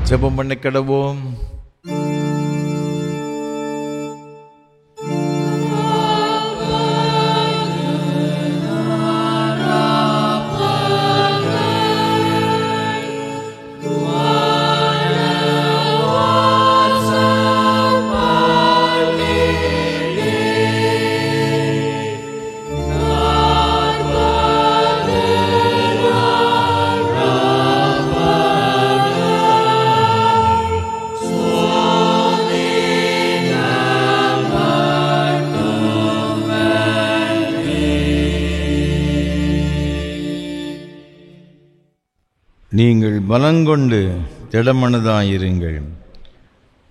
ஜெபம் பண்ண கடவோம். நீங்கள் பலங்கொண்டு திடமனதாயிருங்கள்.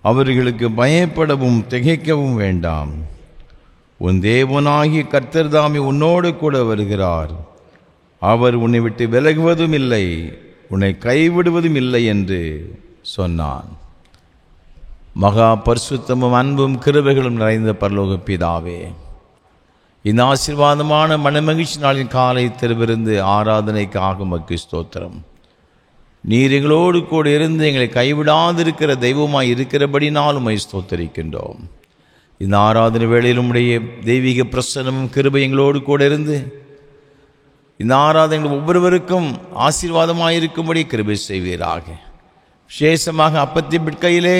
அவர்களுக்கு பயப்படவும் திகைக்கவும் வேண்டாம். உன் தேவனாகிய கர்த்தர் தாமே உன்னோடு கூட வருகிறார். அவர் உன்னை விட்டு விலகுவதும் இல்லை, உன்னை கைவிடுவதும் இல்லை என்று சொன்னான். மகா பரிசுத்தமும் அன்பும் கிருபைகளும் நிறைந்த பரலோக பிதாவே, இந்த ஆசீர்வாதமான மனமகிழ்ச்சி நாளின் காலை திருவிருந்து ஆராதனைக்காக உமக்கு ஸ்தோத்திரம். நீர் எங்களோடு கூட இருந்து எங்களை கைவிடாதிருக்கிற தெய்வமாய் இருக்கிறபடினால் உம்மை ஸ்தோத்தரிக்கின்றோம். இந்த ஆராதனை வேளையில் உம்முடைய தெய்வீக பிரசன்னமும் கிருபை எங்களோடு கூட இருந்து இந்த ஆராதனை ஒவ்வொருவருக்கும் ஆசீர்வாதமாயிருக்கும்படி கிருபை செய்வீராக. விசேஷமாக அப்பத்தி பிட்கையிலே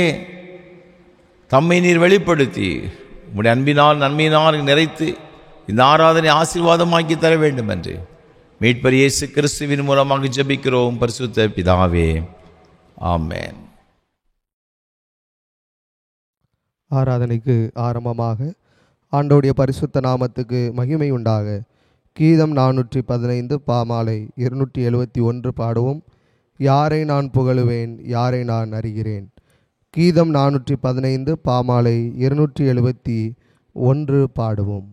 தம்மை நீர் வெளிப்படுத்தி உம்முடைய அன்பினால் நன்மையினால் நிறைத்து இந்த ஆராதனை ஆசீர்வாதமாக்கி தர வேண்டும் என்று மீட்பர் இயேசு கிறிஸ்துவின் மூலமாக ஜெபிக்கிறோம் பரிசுத்த பிதாவே, ஆமென். ஆராதனைக்கு ஆரம்பமாக ஆண்டவருடைய பரிசுத்த நாமத்துக்கு மகிமை உண்டாக கீதம் 415 பாமாலை 271 பாடுவோம். யாரை நான் புகழுவேன், யாரை நான் அறிகிறேன். கீதம் 415 பாமாலை 271 பாடுவோம்.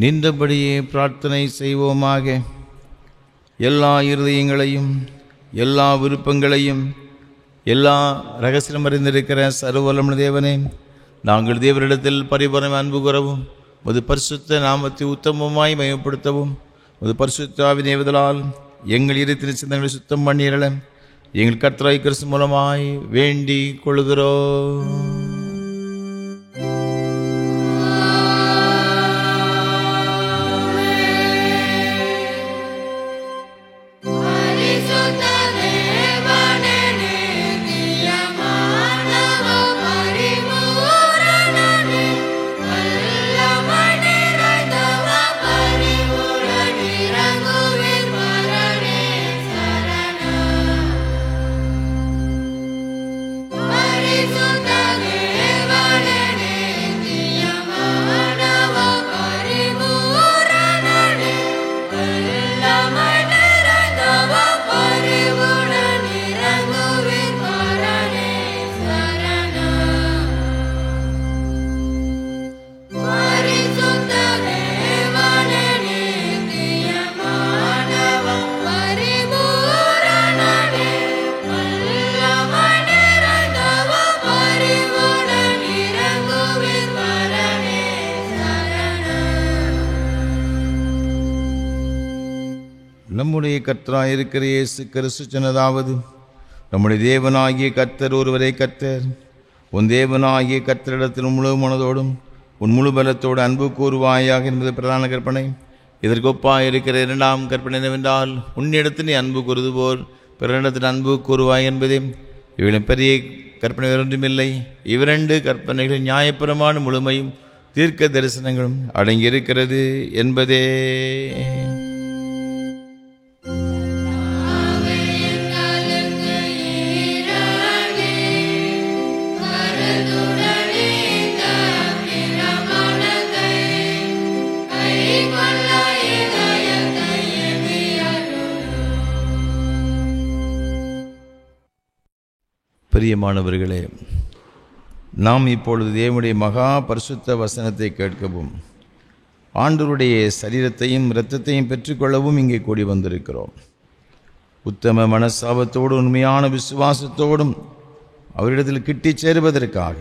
நின்றபடியே பிரார்த்தனை செய்வோமாக. எல்லா இருதயங்களையும் எல்லா விருப்பங்களையும் எல்லா ரகசியம் அறிந்திருக்கிற சர்வவல்லமையுள்ள தேவனே, நாங்கள் தேவரிடத்தில் பரிபூரண அன்பு கூறவும் உமது பரிசுத்த நாமத்தை உத்தமமாய் மயப்படுத்தவும் உமது பரிசுத்த ஆவியின் ஏவுதலால் எங்கள் இருதயத்தின் சிந்தனைகளை சுத்தம் பண்ணிரல எங்கள் கர்த்தராகிய கிறிஸ்து மூலமாய் வேண்டிக் கொள்கிறோம். Parisu tane நம்முடைய கர்த்தராயிருக்கிற இயேசு கிறிஸ்து சொன்னதாவது, நம்முடைய தேவனாகிய கர்த்தர் ஒருவரே கர்த்தர். உன் தேவனாகிய கர்த்தரிடத்தில் முழு மனதோடும் உன் முழு பலத்தோடு அன்பு கூறுவாயாக என்பது பிரதான கற்பனை. இதற்கு ஒப்பாக இருக்கிற இரண்டாம் கற்பனை என்னவென்றால், உன்னிடத்தில் நீ அன்பு கூறுவது போல் பிறனிடத்தில் அன்பு கூறுவாய் என்பதே. இவளும் பெரிய கற்பனை ஒன்றுமில்லை. இவ்விரண்டு கற்பனைகளில் நியாயப்பிரமாண முழுமையும் தீர்க்க தரிசனங்களும் அடங்கியிருக்கிறது என்பதே. பிரியமானவர்களே, நாம் இப்பொழுது தேவனுடைய மகா பரிசுத்த வசனத்தை கேட்கவும் ஆண்டவருடைய சரீரத்தையும் இரத்தத்தையும் பெற்றுக்கொள்ளவும் இங்கே கூடி வந்திருக்கிறோம். உத்தம மனசாபத்தோடு உண்மையான விசுவாசத்தோடும் அவரிடத்தில் கிட்டி சேருவதற்காக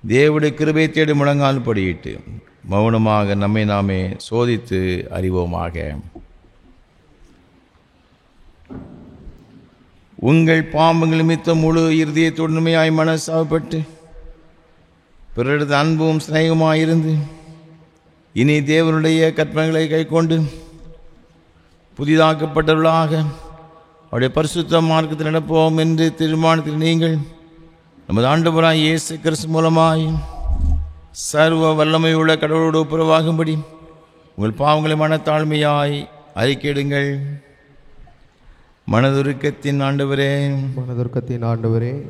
தேவனுடைய கிருபை தேடி முழங்கால் படியிட்டு மௌனமாக நம்மை நாமே சோதித்து அறிவோமாக. உங்கள் பாவங்கள் நிமித்தம் முழு இருதயத்தோடு உண்மையாய் மனசாபப்பட்டு பிறரது அன்பும் சிநேகமாயிருந்து இனி தேவனுடைய கற்பனைகளை கைக்கொண்டு புதிதாக்கப்பட்டவர்களாக அவருடைய பரிசுத்த மார்க்கத்தில் நடப்போம் என்று தீர்மானத்தில் நீங்கள் நமது ஆண்டவராய் இயேசு கிறிஸ்து மூலமாய் சர்வ வல்லமையுள்ள கடவுளோடு ஒப்புரவாகும்படி உங்கள் பாவங்களை மனத்தாழ்மையாய் அறிக்கையிடுங்கள். மனதுருக்கத்தின் ஆண்டவரே,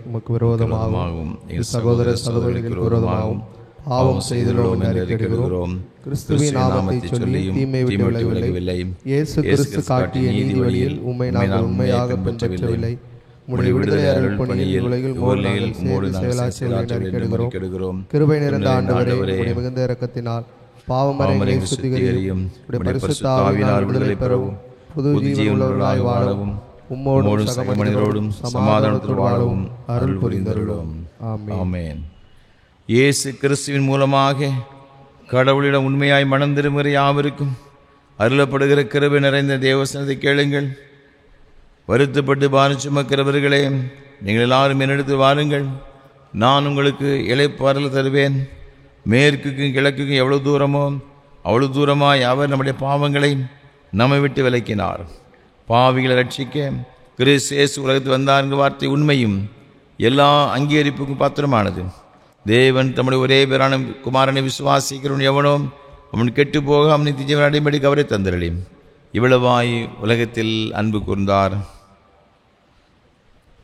உமக்கு விரோதமாகவும் சகோதர சகோதரிகளுக்கு விரோதமாகவும் பாவம் செய்துள்ளோம் அறிக்கையிடுகிறோம். கிறிஸ்துவின் நாமத்தை சொல்லி தீமை விட்டு விலகவில்லை. இயேசு கிறிஸ்து காட்டிய நீதி வழியில் உம்மை நாங்கள் உண்மையாக பின்பற்றவில்லை. உம்முடைய விடுதலை அருள் பணியில் உலகில் செயலாற்றுகிறோம். கிருபை நிறைந்த ஆண்டவரே, உம்முடைய மிகுந்த இரக்கத்தினால் பாவமறைகளை சுத்திகரியும். உம்முடைய பரிசுத்த ஆவியினால் விடுதலை பெறவும் புது ஜீவனுள்ளவர்களாய் வாழவும் உம்மோடும் சக மனிதரோடும் சமாதானத்தோடு வாழவும் அருள் புரிந்தருளும். ஆமென். இயேசு கிறிஸ்துவின் மூலமாக கடவுளிடம் உண்மையாய் மனம் திரும்புகிற யாவருக்கும் அருளப்படுகிற கிருபை நிறைந்த தேவசனத்தை கேளுங்கள். வருத்தப்பட்டு பாரம் சுமக்கிறவர்களே, நீங்கள் எல்லாரும் என்னிடத்து வாருங்கள், நான் உங்களுக்கு இளைப்பாறுதல் தருவேன். மேற்குக்கும் கிழக்குக்கும் எவ்வளவு தூரமோ அவ்வளவு தூரமாய் அவர் நம்முடைய பாவங்களை நம்மை விட்டு விலக்கினார். பாவிகளை ரட்சிக்க கிறிஸ்து இயேசு உலகத்தில் வந்தார் என்ற வார்த்தை உண்மையும் எல்லா அங்கீகரிப்புக்கும் பாத்திரமானது. தேவன் தம்முடைய ஒரே பேரான குமாரனை விசுவாசிக்கிறவன் எவனோ அவன் கெட்டு போகாமல் நித்திய ஜீவன் அடையும்படி அவரை தந்திரளி. இவ்வளவாய் உலகத்தில் அன்பு கூர்ந்தார்.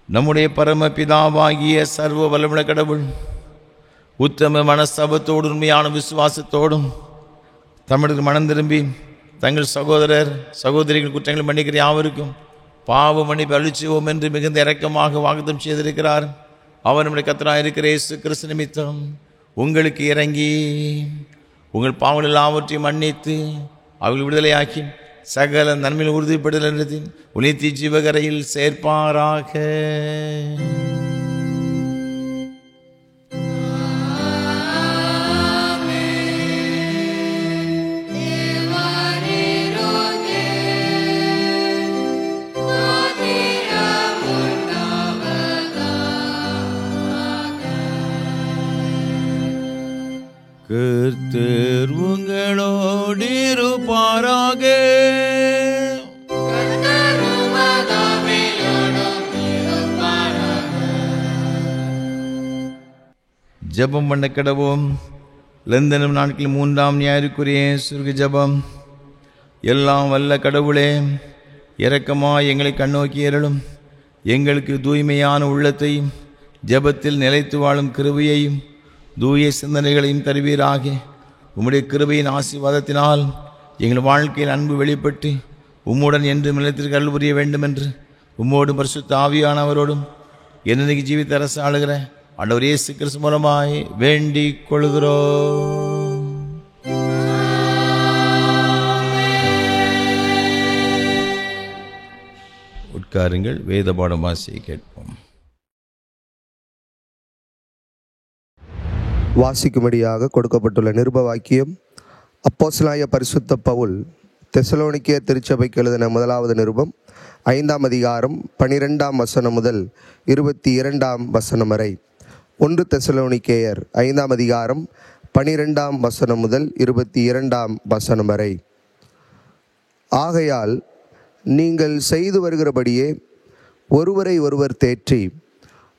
நம்முடைய பரம பிதாவாகிய சர்வ வல்லமுள்ள கடவுள் உத்தம மனஸ்தாபத்தோடு உண்மையான விசுவாசத்தோடும் தமிழர் மனம் திரும்பி தங்கள் சகோதரர் சகோதரிகள் குற்றங்களை மன்னிக்கிற யாவருக்கும் பாவ மன்னிப்பு அளிச்சுவோம் என்று மிகுந்த இரக்கமாக வாக்குத்தம் செய்திருக்கிறார். அவர் நம்முடைய கர்த்தராயிருக்கிற இயேசு கிறிஸ்து நிமித்தம் உங்களுக்கு இறங்கி உங்கள் பாவங்கள் எல்லாவற்றையும் மன்னித்து அவர்கள் விடுதலையாக்கி சகல நன்மையில் உறுதிப்படுத்தி உனித்தி ஜீவகரையில் சேர்ப்பாராக. கர்த்தர் உங்களோடு இருப்பாராக. ஜபம் பண்ண கடவோம். லந்தனம் நாட்களில் 3ஆம் ஞாயிற்றுக்குரிய சுருக ஜபம். எல்லாம் வல்ல கடவுளே, இரக்கமாய் எங்களை கண்ணோக்கி அருளும். எங்களுக்கு தூய்மையான உள்ளத்தையும் ஜபத்தில் நிலைத்து வாழும் கிருபையையும் தூய சிந்தனைகளையும் தருவீராக. உம்முடைய கிருபையின் ஆசீர்வாதத்தினால் எங்கள் வாழ்க்கையில் அன்பு வெளிப்பட்டு உம்முடன் என்று நிலைத்திற்கு அருள் புரிய வேண்டுமென்று உம்மோடு பரிசுத்த ஆவியானவரோடும் என்னைக்கு ஜீவித்த அரசு ஆளுகிற ஆண்டவர் இயேசு கிறிஸ்து மூலமாய் வேண்டிக் கொள்கிறோம். உட்காருங்கள், வேத பாடம் வாசியை கேட்போம். வாசிக்கும்படியாக கொடுக்கப்பட்டுள்ள நிருப வாக்கியம். அப்போஸ்தலனாகிய பரிசுத்த பவுல் தெசலோனிக்கேயர் திருச்சபைக்கு எழுதின முதலாவது நிருபம் 5ஆம் அதிகாரம் 12ஆம் வசனம் முதல் 22ஆம் வசனம் வரை. 1 தெசலோனிக்கேயர் 5ஆம் அதிகாரம் 12ஆம் வசனம் முதல் 22ஆம் வசனம் வரை. ஆகையால் நீங்கள் செய்து வருகிறபடியே ஒருவரை ஒருவர் தேற்றி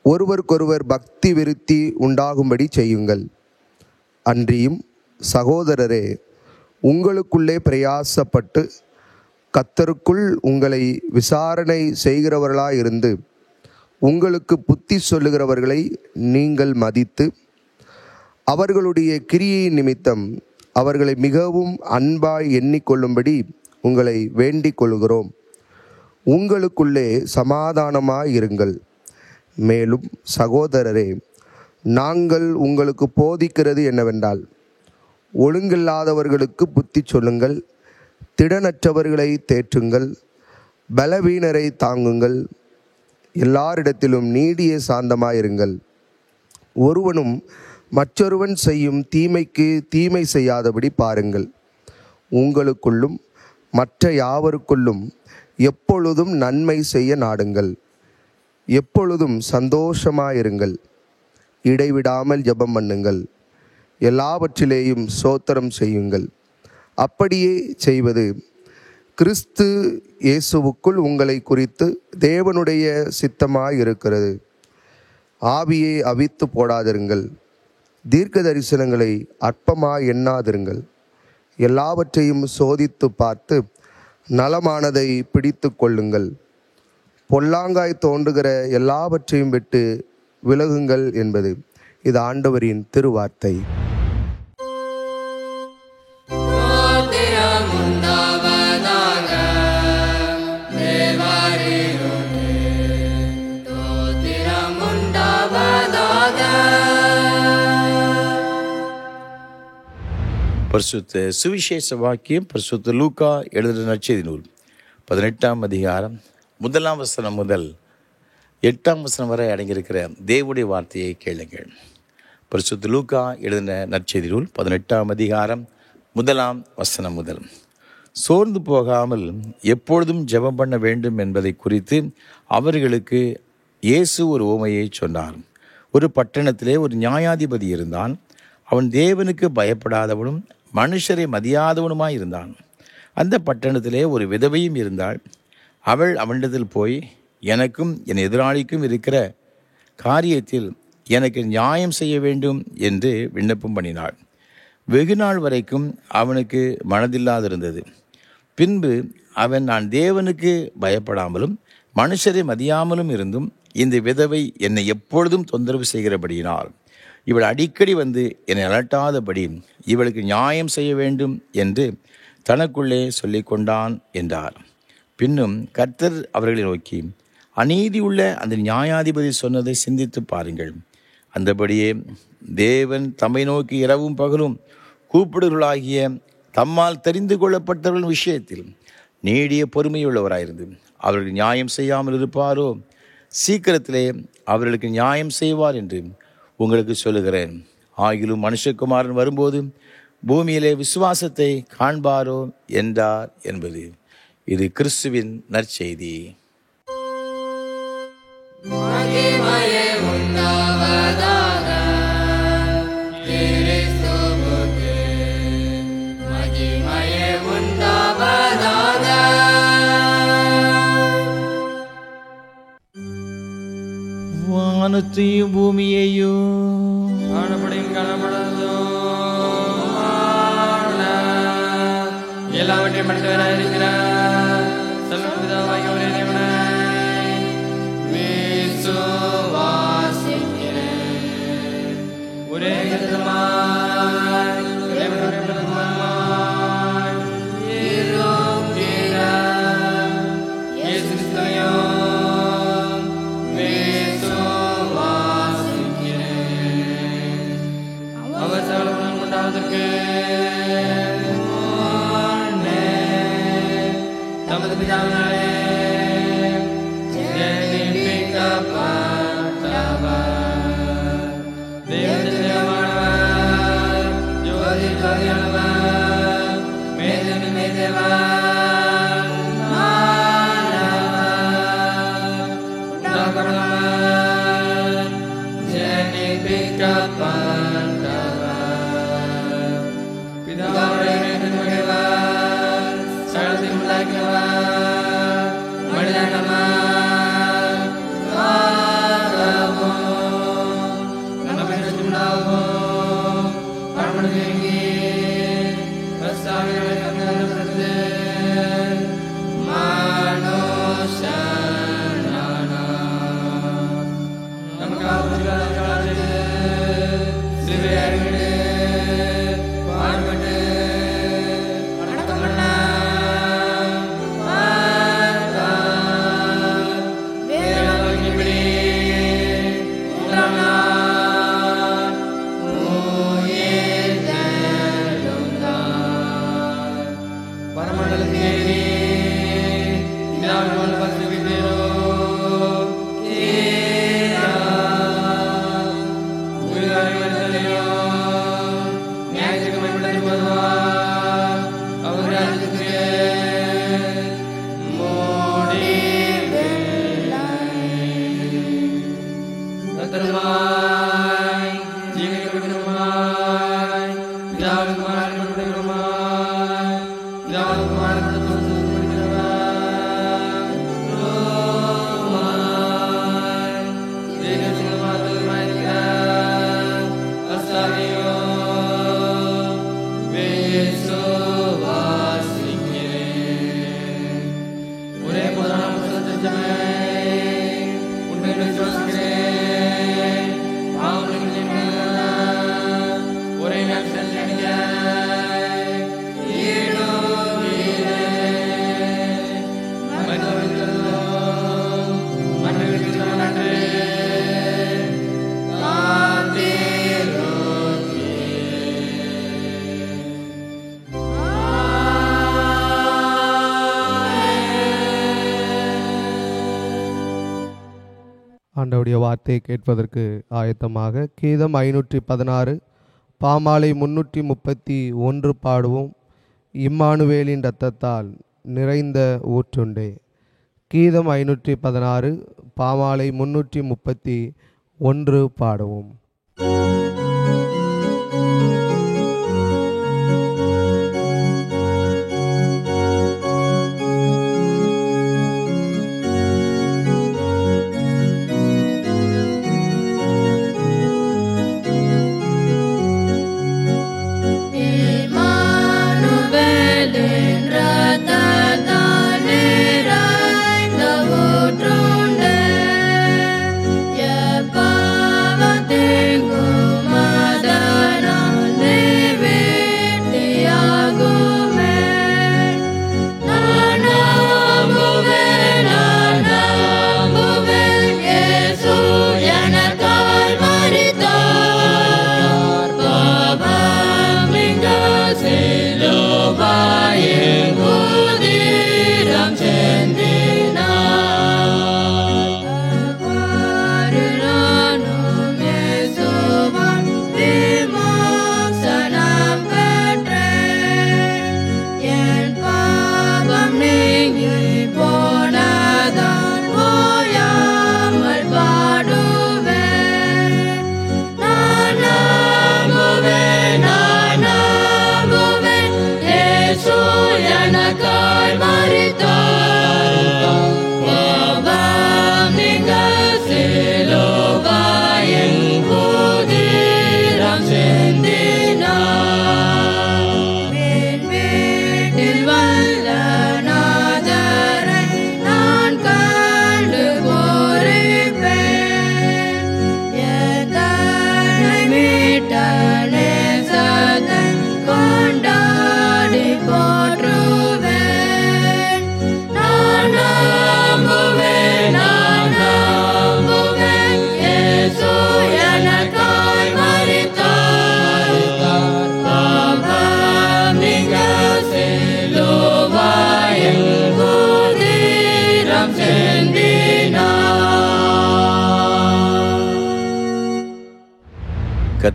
ஒருவருக்கொருவர் பக்தி விருத்தி உண்டாகும்படி செய்யுங்கள். அன்றியும் சகோதரரே, உங்களுக்குள்ளே பிரயாசப்பட்டு கர்த்தருக்குள் உங்களை விசாரணை செய்கிறவர்களாயிருந்து உங்களுக்கு புத்தி சொல்லுகிறவர்களை நீங்கள் மதித்து அவர்களுடைய கிரியையின் நிமித்தம் அவர்களை மிகவும் அன்பாய் எண்ணிக்கொள்ளும்படி உங்களை வேண்டிக் கொள்கிறோம். உங்களுக்குள்ளே சமாதானமாய் இருங்கள். மேலும் சகோதரரே, நாங்கள் உங்களுக்கு போதிக்கிறது என்னவென்றால், ஒழுங்கில்லாதவர்களுக்கு புத்தி சொல்லுங்கள், திடனற்றவர்களை தேற்றுங்கள், பலவீனரை தாங்குங்கள், எல்லாரிடத்திலும் நீடிய சாந்தமாயிருங்கள். ஒருவனும் மற்றொருவன் செய்யும் தீமைக்கு தீமை செய்யாதபடி பாருங்கள். உங்களுக்குள்ளும் மற்ற யாவருக்குள்ளும் எப்பொழுதும் நன்மை செய்ய நாடுங்கள். எப்பொழுதும் சந்தோஷமாயிருங்கள். இடைவிடாமல் ஜெபம் பண்ணுங்கள். எல்லாவற்றிலேயும் ஸ்தோத்திரம் செய்யுங்கள். அப்படியே செய்வது கிறிஸ்து இயேசுவுக்குள் உங்களை குறித்து தேவனுடைய சித்தமாயிருக்கிறது. ஆவியை அவித்து போடாதிருங்கள். தீர்க்க தரிசனங்களை அற்பமாய் எண்ணாதிருங்கள். எல்லாவற்றையும் சோதித்து பார்த்து நலமானதை பிடித்து கொள்ளுங்கள். பொல்லாங்காய் தோன்றுகிற எல்லாவற்றையும் விட்டு விலகுங்கள் என்பது இது ஆண்டவரின் திருவார்த்தை. பரிசுத்த சுவிசேஷ வாக்கியம் பரிசுத்த லூக்கா எழுதின நற்செய்தி நூல் 18ஆம் அதிகாரம் 1ஆம் வசனம் முதல் 8ஆம் வசனம் வரை அடங்கியிருக்கிற தேவனுடைய வார்த்தையை கேளுங்கள். பரிசுத்த லூக்கா எழுதின நற்செய்தி நூல் 18ஆம் அதிகாரம் 1ஆம் வசனம் முதல். சோர்ந்து போகாமல் எப்பொழுதும் ஜெபம் பண்ண வேண்டும் என்பதை குறித்து அவர்களுக்கு இயேசு ஒரு உவமையை சொன்னார். ஒரு பட்டணத்திலே ஒரு நியாயாதிபதி இருந்தான். அவன் தேவனுக்கு பயப்படாதவனும் மனுஷரை மதியாதவனுமாய் இருந்தான். அந்த பட்டணத்திலே ஒரு விதவையும் இருந்தாள். அவள் அவனிடத்தில் போய், எனக்கும் என் எதிராளிக்கும் இருக்கிற காரியத்தில் எனக்கு நியாயம் செய்ய வேண்டும் என்று விண்ணப்பம் பண்ணினாள். வெகு நாள் வரைக்கும் அவனுக்கு மனதில்லாதிருந்தது. பின்பு அவன், நான் தேவனுக்கு பயப்படாமலும் மனுஷரை மதியாமலும் இருந்தும் இந்த விதவை என்னை எப்பொழுதும் தொந்தரவு செய்கிறபடியினால் இவள் அடிக்கடி வந்து என்னை அலட்டாதபடி இவளுக்கு நியாயம் செய்ய வேண்டும் என்று தனக்குள்ளே சொல்லி கொண்டான் என்றார். பின்னும் கர்த்தர் அவர்களை நோக்கி, அநீதியுள்ள அந்த நியாயாதிபதி சொன்னதை சிந்தித்து பாருங்கள். அந்தபடியே தேவன் தம்மை நோக்கி இரவும் பகலும் கூப்பிடுவர்களாகிய தம்மால் தெரிந்து கொள்ளப்பட்டவர்கள் விஷயத்தில் நீடிய பொறுமையுள்ளவராயிருந்து அவர்கள் நியாயம் செய்யாமல் இருப்பாரோ? சீக்கிரத்திலே அவர்களுக்கு நியாயம் செய்வார் என்று உங்களுக்கு சொல்லுகிறேன். ஆகிலும் மனுஷகுமாரன் வரும்போது பூமியிலே விசுவாசத்தை காண்பாரோ என்றார் என்பது இது கிறிஸ்துவின் நற்செய்தி. வானத்தையும் பூமியையும் காணப்படையும் காணப்படாததும் எல்லாவற்றையும் படைத்தவராய் இருக்கிறார் சர்வபிதாவாகிய ஒரே தேவனை விசுவாசிக்கிறேன். ஒரே கர்த்தராய் தேவனுடைய பிரதமராய் இருக்கிற இயேசு கிறிஸ்துவையும் தமது பிதாவினாலே ஜெனிப்பிக்கப்பட்டவர் தேவனுடைய தேவமானவர் ஜோதி ஜோதியானவர் பரமண்டலத்திலே பிதாவின் பரிசுத்தத்திலோ ஆண்டவருடைய வார்த்தையை கேட்பதற்கு ஆயத்தமாக கீதம் 516 பாமாலை 331 பாடுவோம். இம்மானுவேலின் இரத்தத்தால் நிறைந்த ஊற்றுண்டே. கீதம் 516 பாமாலை 331 பாடுவோம்.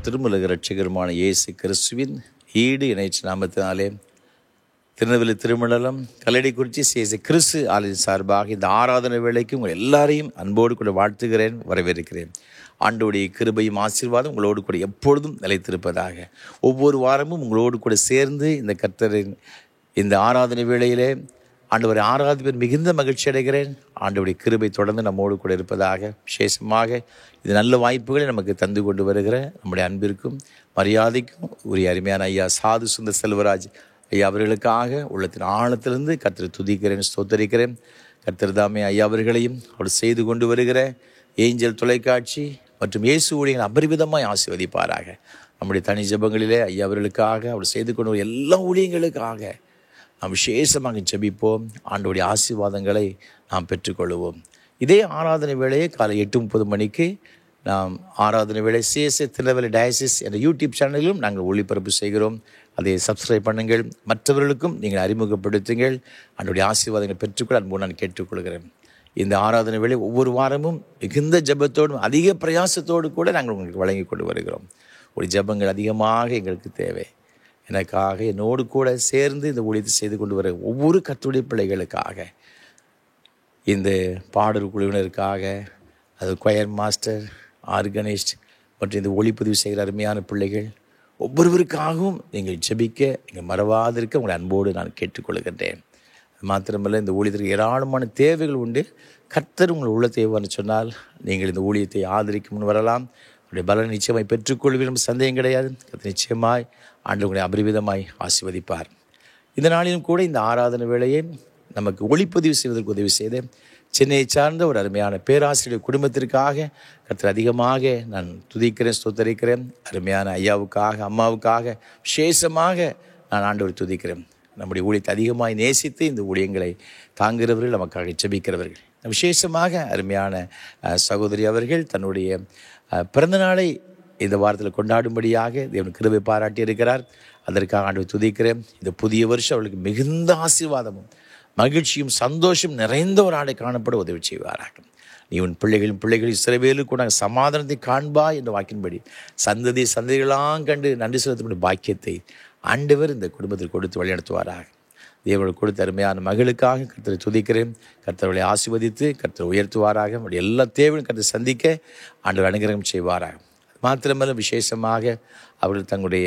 திருமுலக இரட்சகருமான இயேசு கிறிஸ்துவின் ஈடு இணைச்ச நாமத்தினாலே திருநெல்வேலி திருமண்டலம் கல்லடிக்குறிச்சி இயேசு கிறிஸ்து ஆலய சார்பாக இந்த ஆராதனை வேளைக்கு உங்கள் எல்லாரையும் அன்போடு கூட வாழ்த்துகிறேன், வரவேற்கிறேன். ஆண்டவருடைய கிருபையும் ஆசீர்வாதம் உங்களோடு கூட எப்பொழுதும் நிலைத்திருப்பதாக. ஒவ்வொரு வாரமும் உங்களோடு கூட சேர்ந்து இந்த கர்த்தரின் இந்த ஆராதனை வேளையிலே ஆண்டவரை ஆராதிப்பேன் மிகுந்த மகிழ்ச்சி அடைகிறேன். ஆண்டவருடைய கிருபை தொடர்ந்து நம்மோடு கூட இருப்பதாக. விசேஷமாக இது நல்ல வாய்ப்புகளை நமக்கு தந்து கொண்டு வருகிற நம்முடைய அன்பிற்கும் மரியாதைக்கும் உரிய அருமையான ஐயா சாது சுந்தர் செல்வராஜ் ஐயா அவர்களுக்காக உள்ளத்தின் ஆழத்திலிருந்து கர்த்தரை துதிக்கிறேன், ஸ்தோத்தரிக்கிறேன். கர்த்தர் தாமே ஐயா அவர்களையும் அவர் செய்து கொண்டு வருகிற ஏஞ்சல் தொலைக்காட்சி மற்றும் இயேசு ஊழியர்கள் அபரிவிதமாய் ஆசீர்வதிப்பாராக. நம்முடைய தனி ஜெபங்களிலே ஐயா அவர்களுக்காக அவர் செய்து கொண்டு வரும் எல்லா ஊழியங்களுக்காக நாம் விசேஷமாக ஜெபிப்போம். ஆண்டவருடைய ஆசீர்வாதங்களை நாம் பெற்றுக்கொள்வோம். இதே ஆராதனை வேளையை காலை 8:30 மணிக்கு நாம் ஆராதனை வேளை சிஎஸ்ஐ திருநெல்வேலி டயசிஸ் என்ற யூடியூப் சேனலிலும் நாங்கள் ஒளிபரப்பு செய்கிறோம். அதை சப்ஸ்கிரைப் பண்ணுங்கள், மற்றவர்களுக்கும் நீங்கள் அறிமுகப்படுத்துங்கள். அதனுடைய ஆசீர்வாதங்களை பெற்றுக்கொள்ள அன்போடு நான் கேட்டுக்கொள்கிறேன். இந்த ஆராதனை வேளை ஒவ்வொரு வாரமும் மிகுந்த ஜெபத்தோடும் அதிக பிரயாசத்தோடு கூட நாங்கள் உங்களுக்கு வழங்கி கொண்டு வருகிறோம். ஒரு ஜெபங்கள் அதிகமாக எங்களுக்கு தேவை. எனக்காக என்னோடு கூட சேர்ந்து இந்த ஊழியத்தை செய்து கொண்டு வர ஒவ்வொரு கர்த்தருடைய பிள்ளைகளுக்காக, இந்த பாடல் குழுவினருக்காக, அது கொயர் மாஸ்டர், ஆர்கனைஸ்ட் மற்றும் இந்த ஒளிப்பதிவு செய்கிற அருமையான பிள்ளைகள் ஒவ்வொருவருக்காகவும் நீங்கள் ஜெபிக்க நீங்கள் மறவாதிருக்க உங்களை அன்போடு நான் கேட்டுக்கொள்கின்றேன். மாத்திரமல்ல, இந்த ஊழியத்திற்கு ஏராளமான தேவைகள் உண்டு. கர்த்தர் உங்கள் உள்ள தேவைன்னு சொன்னால் நீங்கள் இந்த ஊழியத்தை ஆதரிக்கும் வரலாம். அவருடைய பலன் நிச்சயமாய் பெற்றுக்கொள்வீர்கள், சந்தேகம் கிடையாது. கர்த்தர் நிச்சயமாய் ஆண்டவர் உங்களை அபரிவிதமாய் ஆசீர்வதிப்பார். இந்த நாளிலும் கூட இந்த ஆராதனை வேளையை நமக்கு ஒளிப்பதிவு செய்வதற்கு உதவி செய்து சென்னையை சார்ந்த ஒரு அருமையான பேராசிரியர் குடும்பத்திற்காக கர்த்தர் அதிகமாக நான் துதிக்கிறேன், ஸ்தோத்தரிக்கிறேன். அருமையான ஐயாவுக்காக, அம்மாவுக்காக விசேஷமாக நான் ஆண்டவரை துதிக்கிறேன். நம்முடைய ஊழியத்தை அதிகமாக நேசித்து இந்த ஊழியங்களை தாங்குகிறவர்கள், நமக்காக ஜெபிக்கிறவர்கள். விசேஷமாக அருமையான சகோதரி அவர்கள் தன்னுடைய பிறந்த நாளை இந்த வாரத்தில் கொண்டாடும்படியாக தேவன் கிருபை பாராட்டி இருக்கிறார். அதற்காக ஆண்டவரை துதிக்கிறேன். இந்த புதிய வருஷம் அவர்களுக்கு மிகுந்த ஆசீர்வாதமும் மகிழ்ச்சியும் சந்தோஷம் நிறைந்த ஒரு ஆடை காணப்பட உதவி செய்வாராக. நீ உன் பிள்ளைகள் இஸ்ரவேலுக்கு கூட சமாதானத்தை காண்பா என்ற வாக்கின்படி சந்ததிகளாம் கண்டு நன்றி செலுத்தக்கூடிய பாக்கியத்தை ஆண்டவர் இந்த குடும்பத்தில் கொடுத்து வழிநடத்துவாராக. தேவனுக்கு கொடுத்த அருமையான மகளுக்காக கர்த்தரை துதிக்கிறேன். கர்த்தர்களை ஆசீர்வதித்து கர்த்தரை உயர்த்துவாராக. அவருடைய எல்லா தேவையும் கர்த்தரை சந்திக்க ஆண்டவர் அனுகிரகம் செய்வாராக. மாத்திரமல்ல, விசேஷமாக அவர்கள் தங்களுடைய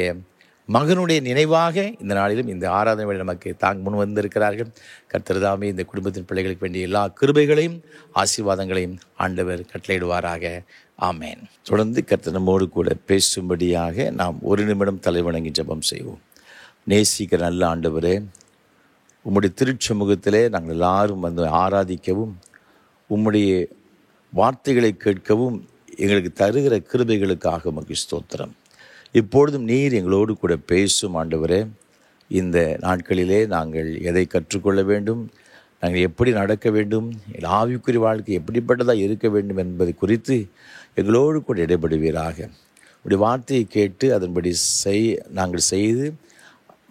மகனுடைய நினைவாக இந்த நாளிலும் இந்த ஆராதனை வேளை நமக்கு முன் வந்திருக்கிறார்கள். கர்த்தர் தாமே இந்த குடும்பத்தின் பிள்ளைகளுக்கு வேண்டிய எல்லா கிருபைகளையும் ஆசீர்வாதங்களையும் ஆண்டவர் கட்டளையிடுவாராக. ஆமேன். தொடர்ந்து கர்த்தர் நம்மோடு கூட பேசும்படியாக நாம் ஒரு நிமிடம் தலைவணங்கி ஜெபம் செய்வோம். நேசிக்கிற நல்ல ஆண்டவரே, உம்முடைய திருச்சமூகத்திலே நாங்கள் எல்லாரும் வந்து ஆராதிக்கவும் உம்முடைய வார்த்தைகளை கேட்கவும் எங்களுக்கு தருகிற கிருபைகளுக்காக உமக்கு ஸ்தோத்திரம். இப்பொழுதும் நீர் எங்களோடு கூட பேசும் ஆண்டவரே. இந்த நாட்களிலே நாங்கள் எதை கற்றுக்கொள்ள வேண்டும், நாங்கள் எப்படி நடக்க வேண்டும், ஆவிக்குரிய வாழ்க்கை எப்படிப்பட்டதாக இருக்க வேண்டும் என்பது குறித்து எங்களோடு கூட இடைபடுவீராக. உடைய வார்த்தையை கேட்டு அதன்படி நாங்கள் செய்து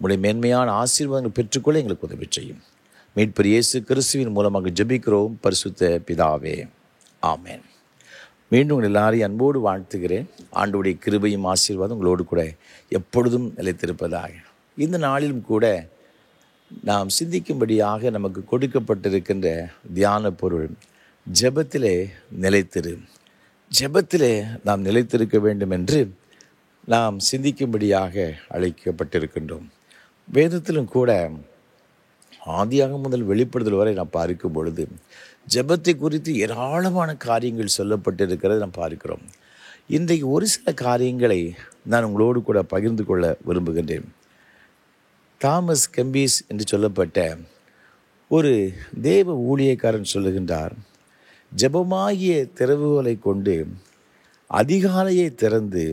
உடைய மேன்மையான ஆசீர்வாதங்கள் பெற்றுக்கொள்ள எங்களுக்கு உதவி செய்யும். மீட்பர் இயேசு கிறிஸ்துவின் மூலமாக ஜெபிக்கிறோம் பரிசுத்த பிதாவே, ஆமேன். மீண்டும் உங்கள் எல்லாரையும் அன்போடு வாழ்த்துகிறேன். ஆண்டவருடைய கிருபையும் ஆசீர்வாதம் உங்களோடு கூட எப்பொழுதும் நிலைத்திருப்பதாக. இந்த நாளிலும் கூட நாம் சிந்திக்கும்படியாக நமக்கு கொடுக்கப்பட்டிருக்கின்ற தியான பொருள் ஜெபத்திலே நிலைத்திரு. ஜெபத்திலே நாம் நிலைத்திருக்க வேண்டும் என்று நாம் சிந்திக்கும்படியாக அழைக்கப்பட்டிருக்கின்றோம். வேதத்திலும் கூட ஆதியாகமம் முதல் வெளிப்படுதல் வரை நாம் பார்க்கும் பொழுது ஜெபத்தை குறித்து ஏராளமான காரியங்கள் சொல்லப்பட்டிருக்கிறதை நாம் பார்க்கிறோம். இன்றைக்கு ஒரு சில காரியங்களை நான் உங்களோடு கூட பகிர்ந்து கொள்ள விரும்புகின்றேன். தாமஸ் கெம்பீஸ் என்று சொல்லப்பட்ட ஒரு தேவ ஊழியக்காரன் சொல்லுகின்றார், ஜெபமாகிய திறவுகோலை கொண்டு அதிகாலையை திறந்து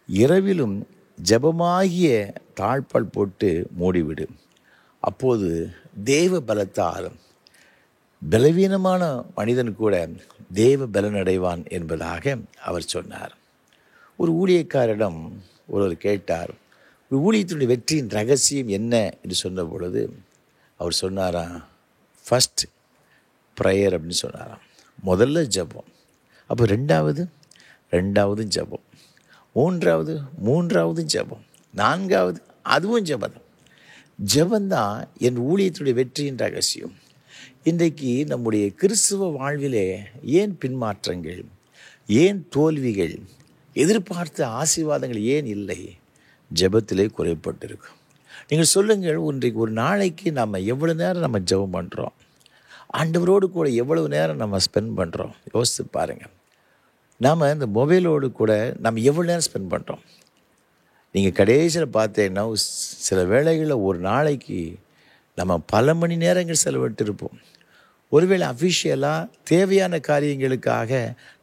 இரவிலும் ஜெபமாகிய தாழ்பால் போட்டு மூடிவிடு. அப்போது தேவ பலத்தால் பலவீனமான மனிதன் கூட தேவ பலனடைவான் என்பதாக அவர் சொன்னார். ஒரு ஊழியக்காரிடம் ஒருவர் கேட்டார், ஒரு ஊழியத்தினுடைய வெற்றியின் ரகசியம் என்ன என்று சொன்ன பொழுது அவர் சொன்னாராம், ஃபஸ்ட் ப்ரேயர் அப்படின்னு சொன்னாராம். முதல்ல ஜெபம், அப்போ ரெண்டாவது ஜெபம், மூன்றாவது ஜெபம், நான்காவது அதுவும் ஜெபம். ஜெபந்தான் என் ஊழியத்துடைய வெற்றியின் ரகசியம். இன்றைக்கு நம்முடைய கிறிஸ்துவ வாழ்விலே ஏன் பின்மாற்றங்கள், ஏன் தோல்விகள், எதிர்பார்த்த ஆசீர்வாதங்கள் ஏன் இல்லை? ஜெபத்திலே குறைப்பட்டிருக்கும். நீங்கள் சொல்லுங்கள், இன்றைக்கு ஒரு நாளைக்கு நம்ம எவ்வளோ நேரம் நம்ம ஜெபம் பண்ணுறோம், ஆண்டவரோடு கூட எவ்வளவு நேரம் நம்ம ஸ்பெண்ட் பண்ணுறோம்? யோசித்து பாருங்கள். நாம் இந்த மொபைலோடு கூட நம்ம எவ்வளோ நேரம் ஸ்பெண்ட் பண்ணுறோம்? நீங்கள் கடைசியில் பார்த்தீங்கன்னா சில வேளைகளில் ஒரு நாளைக்கு நம்ம பல மணி நேரங்கள் செலவிட்டிருப்போம். ஒருவேளை அஃபிஷியலாக தேவையான காரியங்களுக்காக